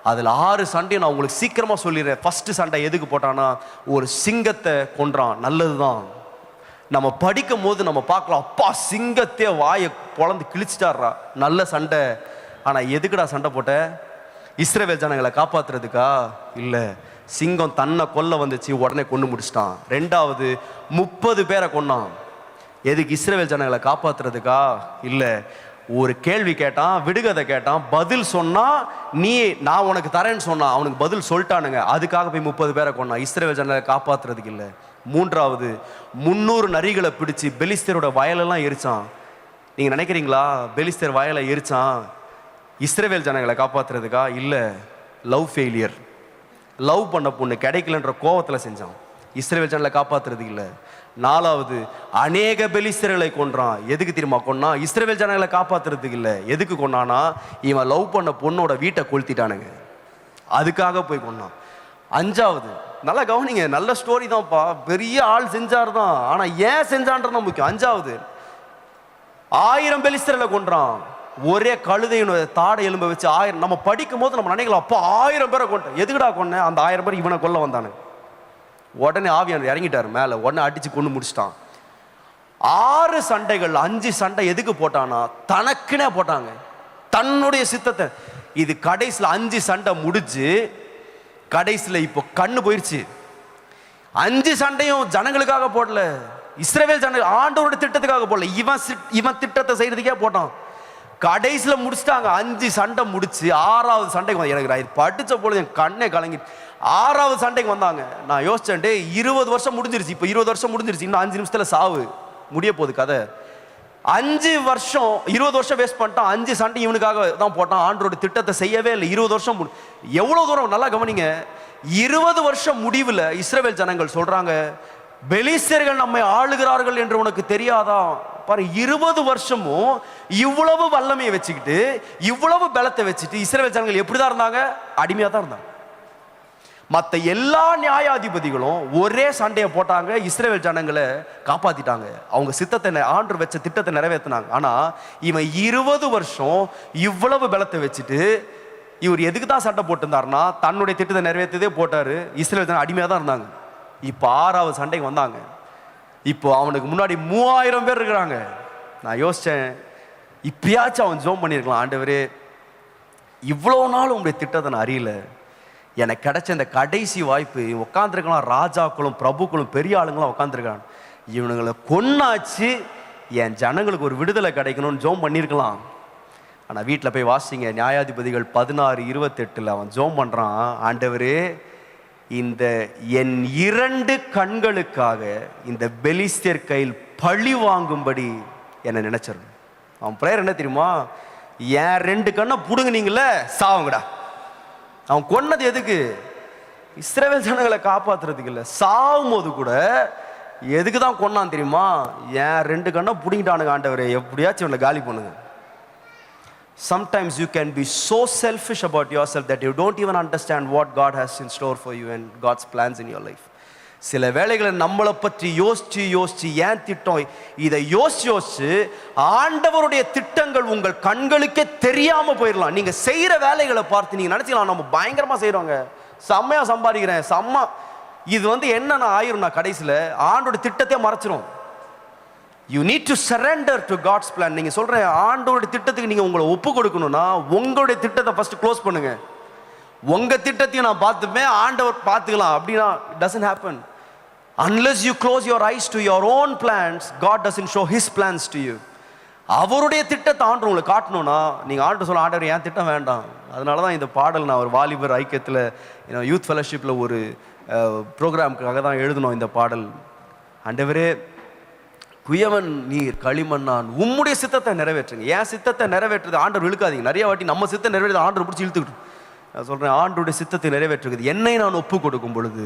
Speaker 1: அதில் 6 சண்டையும் நான் உங்களுக்கு சீக்கிரமாக சொல்லிடுறேன். ஃபர்ஸ்ட் சண்டை எதுக்கு போட்டான்னா, ஒரு சிங்கத்தை கொன்றான். நல்லது தான். நம்ம படிக்கும் போது நம்ம பார்க்கலாம், அப்பா சிங்கத்தையே வாயை பொழந்து கிழிச்சிட்டாரா, நல்ல சண்டை. ஆனால் எதுக்குடா சண்டை போட்ட? இஸ்ரவேல் ஜனங்களை காப்பாத்துறதுக்கா? இல்லை. சிங்கம் தன்னை கொல்ல வந்துச்சு, உடனே கொண்டு முடிச்சிட்டான். ரெண்டாவது 30 பேரை கொன்னான். எதுக்கு? இஸ்ரவேல் ஜனங்களை காப்பாத்துறதுக்கா? இல்லை. ஒரு கேள்வி கேட்டான், விடுகதை கேட்டான், பதில் சொன்னா நான் உனக்கு தரேன்னு சொன்னான். அவனுக்கு பதில் சொல்லிட்டானுங்க, அதுக்காக போய் 30 பேரை கொண்டான். இஸ்ரவேல் ஜனங்களை காப்பாத்துறதுக்கு இல்லை. மூன்றாவது 300 நரிகளை பிடிச்சி பெலிஸ்தரோட வயலெல்லாம் எரிச்சான். நீங்க நினைக்கிறீங்களா பெலிஸ்தர் வயலை எரிச்சான் இஸ்ரவேல் ஜனங்களை காப்பாத்துறதுக்கா? இல்லை. Love failure. லவ் பண்ண பொண்ணு கிடைக்கலன்ற கோவத்தில் செஞ்சான். இஸ்ரவேல் ஜனங்களை காப்பாத்துறதுக்கு இல்லை. நாலாவது அநேக பெலிஸ்தர்களை கொன்றான். எதுக்கு தெரியுமா கொன்னா? இஸ்ரவேல் ஜனங்களை காப்பாத்துறதுக்கு இல்லை. எதுக்கு கொன்னானா, இவன் லவ் பண்ண பொண்ணோட வீட்டை கொளுத்திட்டானுங்க, அதுக்காக போய் கொன்னான். அஞ்சாவது, நல்லா கவனிங்க, நல்ல ஸ்டோரி தான்ப்பா, பெரிய ஆள் செஞ்சார் தான், ஆனா ஏன் செஞ்சான்றதான் முக்கியம். அஞ்சாவது 1000 பெலிஸ்தர்களை கொன்றான். ஒரே கழுதையினுடைய தாடை எலும்பை வச்சு 1000. நம்ம படிக்கும் போது நம்ம நினைக்கலாம், அப்பா 1000 பேரை கொண்டேன். எதுக்குடா கொன்ன? அந்த 1000 பேர் இவனை கொல்ல வந்தானு. உடனே ஆவியானவர் இறங்கிட்டார் மேலே, உடனே அடிச்சு கொண்டு முடிச்சிட்டான். 6 சண்டைகள் 5 சண்டை எதுக்கு போட்டானா, தனக்குனே போட்டாங்க, தன்னுடைய சித்தத்தை. இது கடைசியில் 5 சண்டை முடிச்சு கடைசியில் இப்போ கண்ணு போயிடுச்சு. 5 சண்டையும் ஜனங்களுக்காக போடல, இஸ்ரவேல் ஜனங்கள் ஆண்டவருடைய திட்டத்துக்காக போடல, இவன் திட்டத்தை செய்யறதுக்கே போட்டான். கடைசியில் முடிச்சிட்டாங்க. 5 சண்டை முடிச்சு 6வது சண்டைக்கு எனக்கு படிச்ச பொழுது என் கண்ணே கலங்கி. 6வது சண்டைக்கு வந்தாங்க. நான் யோசிச்சேன், 20 வருஷம் முடிஞ்சிருச்சு, இப்போ 20 வருஷம் முடிஞ்சிருச்சு, இன்னும் 5 நிமிஷத்துல சாவு முடிய போகுது கதை. 5 வருஷம் 20 வருஷம் வேஸ்ட் பண்ணிட்டான். 5 சண்டை இவனுக்காக தான் போட்டான், ஆண்டவருடைய திட்டத்தை செய்யவே இல்லை. 20 வருஷம் எவ்வளவு தூரம் நல்லா கவனிங்க. 20 வருஷம் முடிவில் இஸ்ரவேல் ஜனங்கள் சொல்றாங்க, பெலிஸ்தர்கள் நம்மை ஆளுகிறார்கள் என்று உனக்கு தெரியாதா? பாரு, 20 வருஷமும் இவ்வளவு வல்லமையை வச்சுக்கிட்டு இவ்வளவு பலத்தை வச்சுட்டு இஸ்ரவேல் ஜனங்கள் எப்படிதான் இருந்தாங்க? அடிமையா தான் இருந்தாங்க. மற்ற எல்லா நியாயாதிபதிகளும் ஒரே சண்டையை போட்டாங்க, இஸ்ரவேல் ஜனங்களை காப்பாத்திட்டாங்க, அவங்க சித்தத்தை ஆண்டவர் வச்ச திட்டத்தை நிறைவேற்றினாங்க. ஆனா இவன் 20 வருஷம் இவ்வளவு பலத்தை வச்சுட்டு இவர் எதுக்கு தான் சண்டை போட்டிருந்தாருன்னா, தன்னுடைய திட்டத்தை நிறைவேற்றதே போட்டாரு. இஸ்ரவேல் ஜனங்கள் அடிமையா தான் இருந்தாங்க. இப்போ 6வது சண்டைக்கு வந்தாங்க. இப்போ அவனுக்கு முன்னாடி 3000 பேர் இருக்கிறாங்க. நான் யோசிச்சேன், இப்பயாச்சும் அவன் ஜோம் பண்ணியிருக்கலாம், ஆண்டவரே இவ்வளோ நாள் உங்களுடைய திட்டத்தை நான் அறியல, எனக்கு கிடைச்ச இந்த கடைசி வாய்ப்பு. உட்காந்துருக்கலாம் ராஜாக்களும் பிரபுக்களும் பெரிய ஆளுங்களும் உட்காந்துருக்கான், இவனுங்களை கொன்னாச்சு என் ஜனங்களுக்கு ஒரு விடுதலை கிடைக்கணும்னு ஜோம் பண்ணியிருக்கலாம். ஆனால் வீட்டில் போய் வாசிங்க, நியாயாதிபதிகள் 16:28 அவன் ஜோம் பண்ணுறான், ஆண்டவரே இந்த என் 2 கண்களுக்காக இந்த பெலிஸ்தர் கையில் பழி வாங்கும்படி என்னை நினைச்சிடணும். அவன் பிரேயர் என்ன தெரியுமா? என் 2 கண்ணை புடுங்குனீங்களே, சாவுங்கடா. அவன் கொன்னது எதுக்கு? இஸ்ரவேல் ஜனங்களை காப்பாத்துறதுக்கு இல்லை. சாவும் போது கூட எதுக்கு தான் கொண்டான் தெரியுமா? ஏன் 2 கண்ணை பிடிங்கிட்டானுங்க ஆண்டவரே, எப்படியாச்சும் இவனை காலி பண்ணுங்க. Sometimes you can be so selfish about yourself that you don't even understand what God has in store for you and God's plans in your life. சில வேளைகளை நம்மளை பற்றி யோசிச்சு ஏன் திட்டம் இதை யோசிச்சு ஆண்டவருடைய திட்டங்கள் உங்கள் கண்களுக்கே தெரியாம போயிடலாம். நீங்க செய்யற வேலைகளை பார்த்து நீங்க நினைச்சலாம் நம்ம பயங்கரமா செய்யறோங்க, செம்மையா சம்பாதிக்கிறேன், செம்ம இது என்னன்னா ஆயிரும்னா கடைசியில ஆண்டோட திட்டத்தை மறைச்சிரும். You need to surrender to God's plan. நீங்க சொல்ற ஆண்டவருடைய திட்டத்துக்கு நீங்க உங்களை ஒப்பு கொடுக்கணும்னா உங்களுடைய திட்டத்தை ஃபர்ஸ்ட் க்ளோஸ் பண்ணுங்க. உங்க திட்டத்தையும் நான் பார்த்துப்பேன், ஆண்டவர் பார்த்துக்கலாம் அப்படின்னா doesn't happen. Unless you close your eyes to your own plans, God doesn't show his plans to you. அவருடைய திட்டத்தை ஆண்டவர் உங்களுக்கு காட்டணும்னா நீங்க ஆண்டவர் சொல்ல, ஆண்டவர் என் திட்டம் வேண்டாம். அதனால தான் இந்த பாடல் நான் ஒரு வாலிபர் ஐக்கியத்தில் யூத் ஃபெலோஷிப்பில் ஒரு ப்ரோக்ராமுக்காக தான் எழுதணும் இந்த பாடல். ஆண்டவரே குயவன் நீர் களிமண்ணான், உம்முடைய சித்தத்தை நிறைவேற்றுங்க. ஏன் சித்தத்தை நிறைவேற்றுறது ஆண்டவர் இழுக்காதீங்க. நிறைய வாட்டி நம்ம சித்தத்தை நிறைவேற்றது ஆண்டவர் பிடிச்சி இழுத்துக்கிட்டு நான் சொல்கிறேன், ஆண்டோடைய சித்தத்தை நிறைவேற்றுகிறது என்னை நான் ஒப்பு கொடுக்கும் பொழுது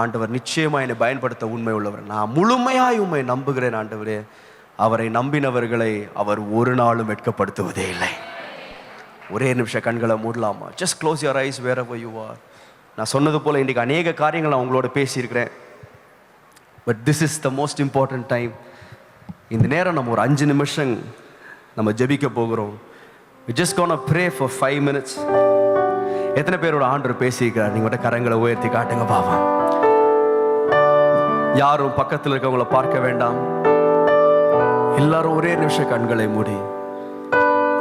Speaker 1: ஆண்டவர் நிச்சயமாக என்னை பயன்படுத்த உண்மை உள்ளவர். நான் முழுமையாய் உண்மை நம்புகிறேன் ஆண்டவரே. அவரை நம்பினவர்களை அவர் ஒரு நாளும் வெட்கப்படுத்துவதே இல்லை. ஒரே நிமிஷம் கண்களை மூடலாமா? Just close your eyes wherever you are. நான் சொன்னது போல் இன்றைக்கு அநேக காரியங்கள் நான் உங்களோட பேசியிருக்கிறேன். But this is the most important time. இந்த நேரம் நம்ம ஒரு 5 நிமிஷம் நம்ம ஜெபிக்க போகிறோம். We just gonna pray for 5 minutes. எத்தனை பேரோட ஆண்டவர் பேசியிருக்கிறார்? நீங்க கரங்களை உயர்த்தி காட்டுங்க பாவா. யாரும் பக்கத்தில் இருக்கவங்களை பார்க்க வேண்டாம். எல்லாரும் ஒரே நிமிஷம் கண்களை மூடி,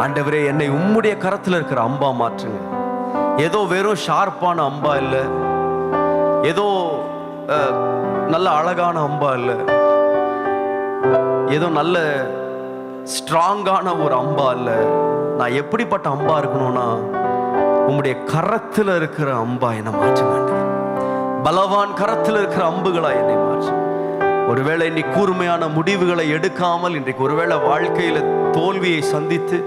Speaker 1: ஆண்டவரே என்னை உம்முடைய கரத்தில் இருக்கிற அம்பா மாற்றுங்க. ஏதோ வெறும் ஷார்ப்பான அம்பா இல்லை, ஏதோ நல்ல அழகான அம்பா இல்லை, ஏதோ நல்ல ஸ்ட்ராங்கான ஒரு அம்பா இல்லை. நான் எப்படிப்பட்ட அம்பா இருக்கணும்னா உம்முடைய கரத்தில் இருக்கிற அம்பா என்னை மாற்றுங்க. பலவான் கரத்தில் இருக்கிற அம்புகளா என்னை மாற்று. ஒருவேளை இன்னைக்கு கூர்மையான முடிவுகளை எடுக்காமல் இன்றைக்கு ஒருவேளை வாழ்க்கையில தோல்வியை சந்தித்து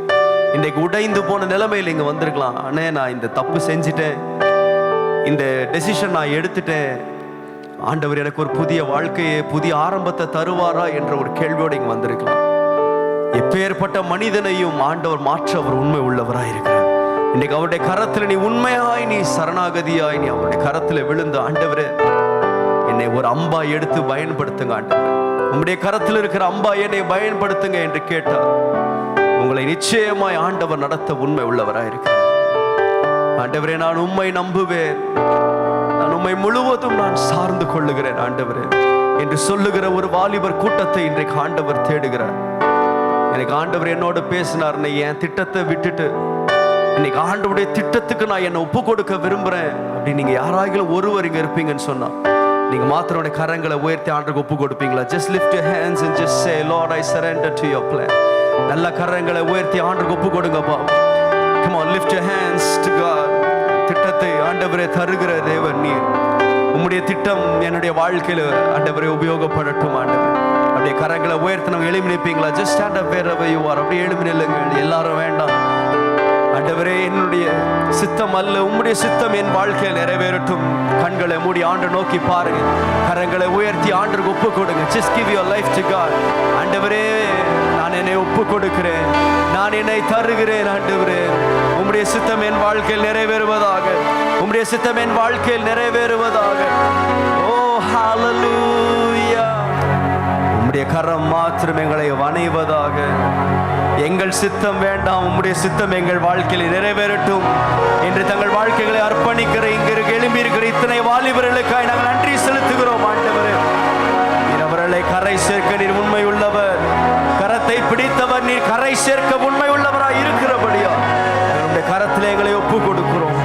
Speaker 1: இன்றைக்கு உடைந்து போன நிலைமையில் இங்க வந்திருக்கலாம். அண்ணே நான் இந்த தப்பு செஞ்சிட்டேன், இந்த டெசிஷன் நான் எடுத்துட்டேன், ஆண்டவர் எனக்கு ஒரு புதிய வாழ்க்கையை புதிய ஆரம்பத்தை தருவாரா என்ற ஒரு கேள்வியோடு இங்க வந்திருக்கலாம். எப்பேற்பட்ட மனிதனையும் ஆண்டவர் மாற்ற அவர் உண்மை உள்ளவராய் இருக்கிறார். இன்னைக்கு அவருடைய கரத்தில் நீ உண்மையாய் நீ சரணாகதியாய் நீ அவருடைய கரத்தில் விழுந்த, ஆண்டவரே என்னை ஒரு அம்பா எடுத்து பயன்படுத்துங்க ஆண்டவரே, உங்களுடைய கரத்தில் இருக்கிற அம்பா என்னை பயன்படுத்துங்க என்று கேட்டார். உங்களை நிச்சயமாய் ஆண்டவர் நடத்த உண்மை உள்ளவராய் இருக்கிறார். ஆண்டவரே நான் உம்மை நம்புவேன், நான் உம்மை முழுவதும் நான் சார்ந்து கொள்ளுகிறேன் ஆண்டவரே என்று சொல்லுகிற ஒரு வாலிபர் கூட்டத்தை இன்றைக்கு ஆண்டவர் தேடுகிறார். எனக்கு ஆண்டவர் என்னோட பேசினார், என் திட்டத்தை விட்டுட்டு இன்னைக்கு ஆண்டவருடைய திட்டத்துக்கு நான் என்னை ஒப்பு கொடுக்க விரும்புறேன் அப்படி நீங்க யாராகிலும் ஒருவர் இங்க இருப்பீங்கன்னு சொன்னா நீங்க மாத்திரோட கரங்களை உயர்த்தி ஆண்டவருக்கு ஒப்பு கொடுப்பீங்களா? Just lift your hands and just say, Lord, I surrender to your plan. நல்ல கரங்களை உயர்த்தி ஆண்டவருக்கு ஒப்பு கொடுங்கப்பா. Come on, lift your hands to God. திட்டத்தை ஆண்டவரே தருகிற தேவன் நீர். உம்முடைய திட்டம் என்னுடைய வாழ்க்கையில ஆண்டவரே உபயோகப்படட்டும் ஆண்டவரே. அப்படியே கரங்களை உயர்த்தி நம்ம எழுப்பி நிற்பீங்களா? Just stand up wherever you are. அப்படியே எழுப்பி நில்லுங்கள். எல்லாரும் வேண்டாம். ஆண்டவரே என்னுடைய சித்தம் அல்ல உம்முடைய சித்தம் என் வாழ்க்கையில் நிறைவேறட்டும். கண்களை மூடி ஆண்டை நோக்கி பாருங்க, கரங்களை உயர்த்தி ஆண்டருக்கு ஒப்பு கொடுங்க. Just give your life to God. ஆண்டவரே நான் என்னை ஒப்பு கொடுக்கிறேன், நான் என்னை தருகிறேன் ஆண்டவரே. உம்முடைய சித்தம் என் வாழ்க்கையில் நிறைவேறுவதாக, உம்முடைய சித்தம் என் வாழ்க்கையில் நிறைவேறுவதாக. ஓ ஹalleluya. உம்முடைய கரம் மாத்திரம் எங்களை வணைவதாக. எங்கள் சித்தம் வேண்டாம், உம்முடைய சித்தம் எங்கள் வாழ்க்கையில் நிறைவேறட்டும் என்று தங்கள் வாழ்க்கைகளை அர்ப்பணிக்கிற இங்கு எழும்பி இருக்கிற இத்தனை வாலிபர்களுக்காய் நாங்கள் நன்றி செலுத்துகிறோம் ஆண்டவரே. நீர் அவர்களை கரை சேர்க்க நீர் உண்மை உள்ளவர், கரத்தை பிடித்தவர் நீர் கரை சேர்க்க உண்மை உள்ளவராய் இருக்கிறபடியா என்னுடைய கரத்திலே எங்களை ஒப்பு கொடுக்கிறோம்.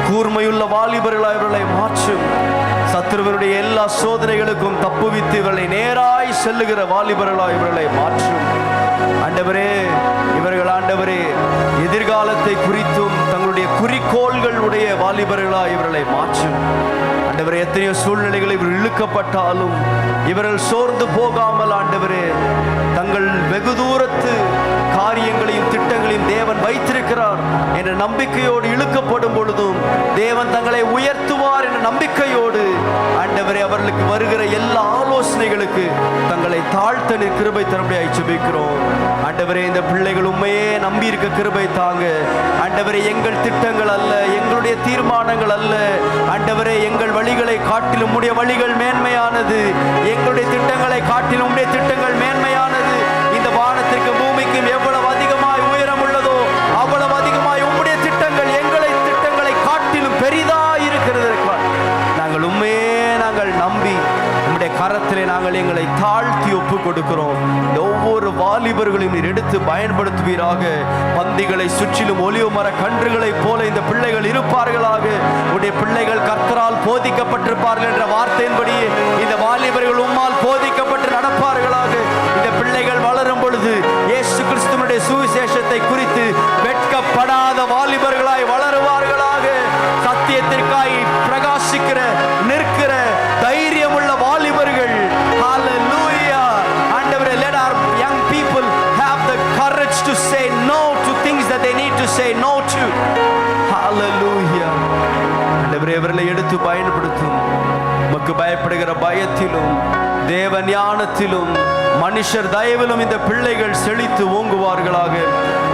Speaker 1: கூர்மையுள்ள வாலிபர்களாய் இவர்களை மாற்றும். சத்துருவருடைய எல்லா சோதனைகளுக்கும் தப்புவித்து இவர்களை நேராய் செல்லுகிற வாலிபர்களாய் இவர்களை மாற்றும் ஆண்டவரே. இவர்கள் ஆண்டவரே எதிர்காலத்தை குறித்தும் தங்களுடைய குறிக்கோள்களுடைய வாலிபர்களாய் இவர்களை மாற்றும் ஆண்டவரே. எத்தனையோ சூழ்நிலைகள் இவர்கள் இழுக்கப்பட்டாலும் இவர்கள் சோர்ந்து போகாமல் ஆண்டவரே தங்கள் வெகு தூரத்து காரியங்களையும் திட்டங்களையும் தேவன் வைத்திருக்கிறார் என்ற நம்பிக்கையோடு இழுக்கப்படும் பொழுதும் தேவன் தங்களை உயர்த்துவார் என்ற நம்பிக்கையோடு ஆண்டவரே அவர்களுக்கு வருகிற எல்லா ஆலோசனைகளுக்கு தங்களை தாழ்த்த நீர் கிருபை தரும்படியாய் ஜெபிக்கிறோம். ஆண்டவரே இந்த பிள்ளைகள் உண்மையே நம்பி இருக்க கிருபை தாங்க. ஆண்டவரே எங்கள் திட்டங்கள் அல்ல, எங்களுடைய தீர்மானங்கள் அல்ல, ஆண்டவரே எங்கள் வழிகளை காட்டிலும் உம்முடைய வழிகள் மேன்மையானது, எங்களுடைய திட்டங்களை காட்டிலும் உம்முடைய திட்டங்கள் மேன்மையானது. இந்த வானத்திற்கு பூமிக்கும் எவ்வளவு அதிகமாய் உயரம் உள்ளதோ அவ்வளவு அதிகமாய் உம்முடைய திட்டங்கள் திட்டங்களை காட்டிலும் பெரிதாய் இருக்கிறது. நாங்கள் உண்மையே நம்பி உம்முடைய கரத்திலே நாங்கள் எங்களை தாழ்த்தி ஒப்பு கொடுக்கிறோம். இந்த ஒவ்வொரு வாலிபர்களையும் நீர் எடுத்து பயன்படுத்துவீராக. பந்திகளை சுற்றிலும் ஒலிவ மர கன்றுகளைப் போல இந்த பிள்ளைகள் இருப்பார்களாக. உடைய பிள்ளைகள் கர்த்தரால் போதிக்கப்பட்டிருப்பார்கள் என்ற வார்த்தையின்படியே இந்த வாலிபர்கள் உம்மால் போதிக்கப்பட்டு நடப்பார்களாக. இந்த பிள்ளைகள் வளரும் பொழுது இயேசு கிறிஸ்துவினுடைய சுவிசேஷத்தை குறித்து வெட்கப்படாத வாலிபர்களாய் வளருவார்களாக. சத்தியத்திற்காய் பிரகாசிக்கிற நிற்கிற தைரியமுள்ள வாலிபர்கள். Hallelujah. ஆண்டவரே, let our young people have the courage to say no to things that they need to say no to. Hallelujah. ஆண்டவரே, அவர்களை எடுத்து பயன்படுத்தும். உமக்கு பயப்படுகிற பயத்திலும் தேவ ஞானத்திலும் மனுஷர் தயவிலும் இந்த பிள்ளைகள் செழித்து ஓங்குவார்களாக.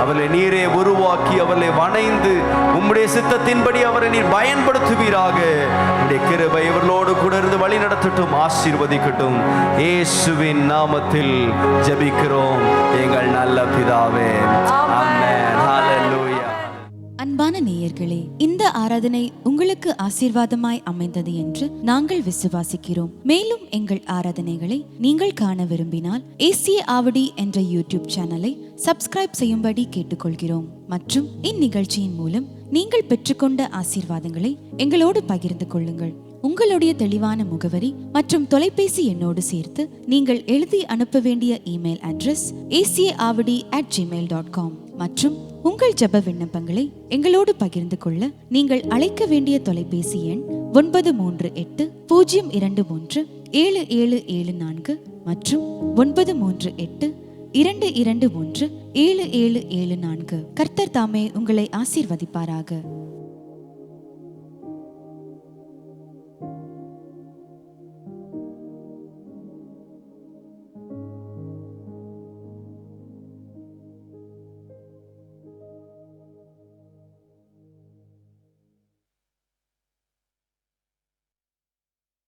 Speaker 1: அவர்களை நீரே உருவாக்கி அவர்களை வணைந்து உம்முடைய சித்தத்தின்படி அவரை நீர் பயன்படுத்துவீராக. உம்முடைய கிருபை இவர்களோடு கூட இருந்து வழி நடத்தட்டும், ஆசீர்வதிக்கட்டும். இயேசுவின் நாமத்தில் ஜெபிக்கிறோம் எங்கள் நல்ல பிதாவே. ஆமென். ஹல்லேலூயா.
Speaker 2: அன்பான நேயர்களே, இந்த ஆராதனை உங்களுக்கு ஆசீர்வாதமாய் அமைந்தது என்று நாங்கள் விசுவாசிக்கிறோம். மேலும் எங்கள் ஆராதனைகளை நீங்கள் காண விரும்பினால் ஏசிய ஆவடி என்ற யூடியூப் சேனலை சப்ஸ்கிரைப் செய்யும்படி கேட்டுக்கொள்கிறோம். மற்றும் இந்நிகழ்ச்சியின் மூலம் நீங்கள் பெற்றுக்கொண்ட ஆசீர்வாதங்களை எங்களோடு பகிர்ந்து கொள்ளுங்கள். உங்களுடைய தெளிவான முகவரி மற்றும் தொலைபேசி எண்ணோடு சேர்த்து நீங்கள் எழுதி அனுப்ப வேண்டிய இமெயில் அட்ரஸ் acaavadi@gmail.com. மற்றும் உங்கள் ஜெப விண்ணப்பங்களை எங்களோடு பகிர்ந்து கொள்ள நீங்கள் அழைக்க வேண்டிய தொலைபேசி எண் 938-023-7774 மற்றும் 938-221-7774. கர்த்தர் தாமே உங்களை ஆசீர்வதிப்பாராக.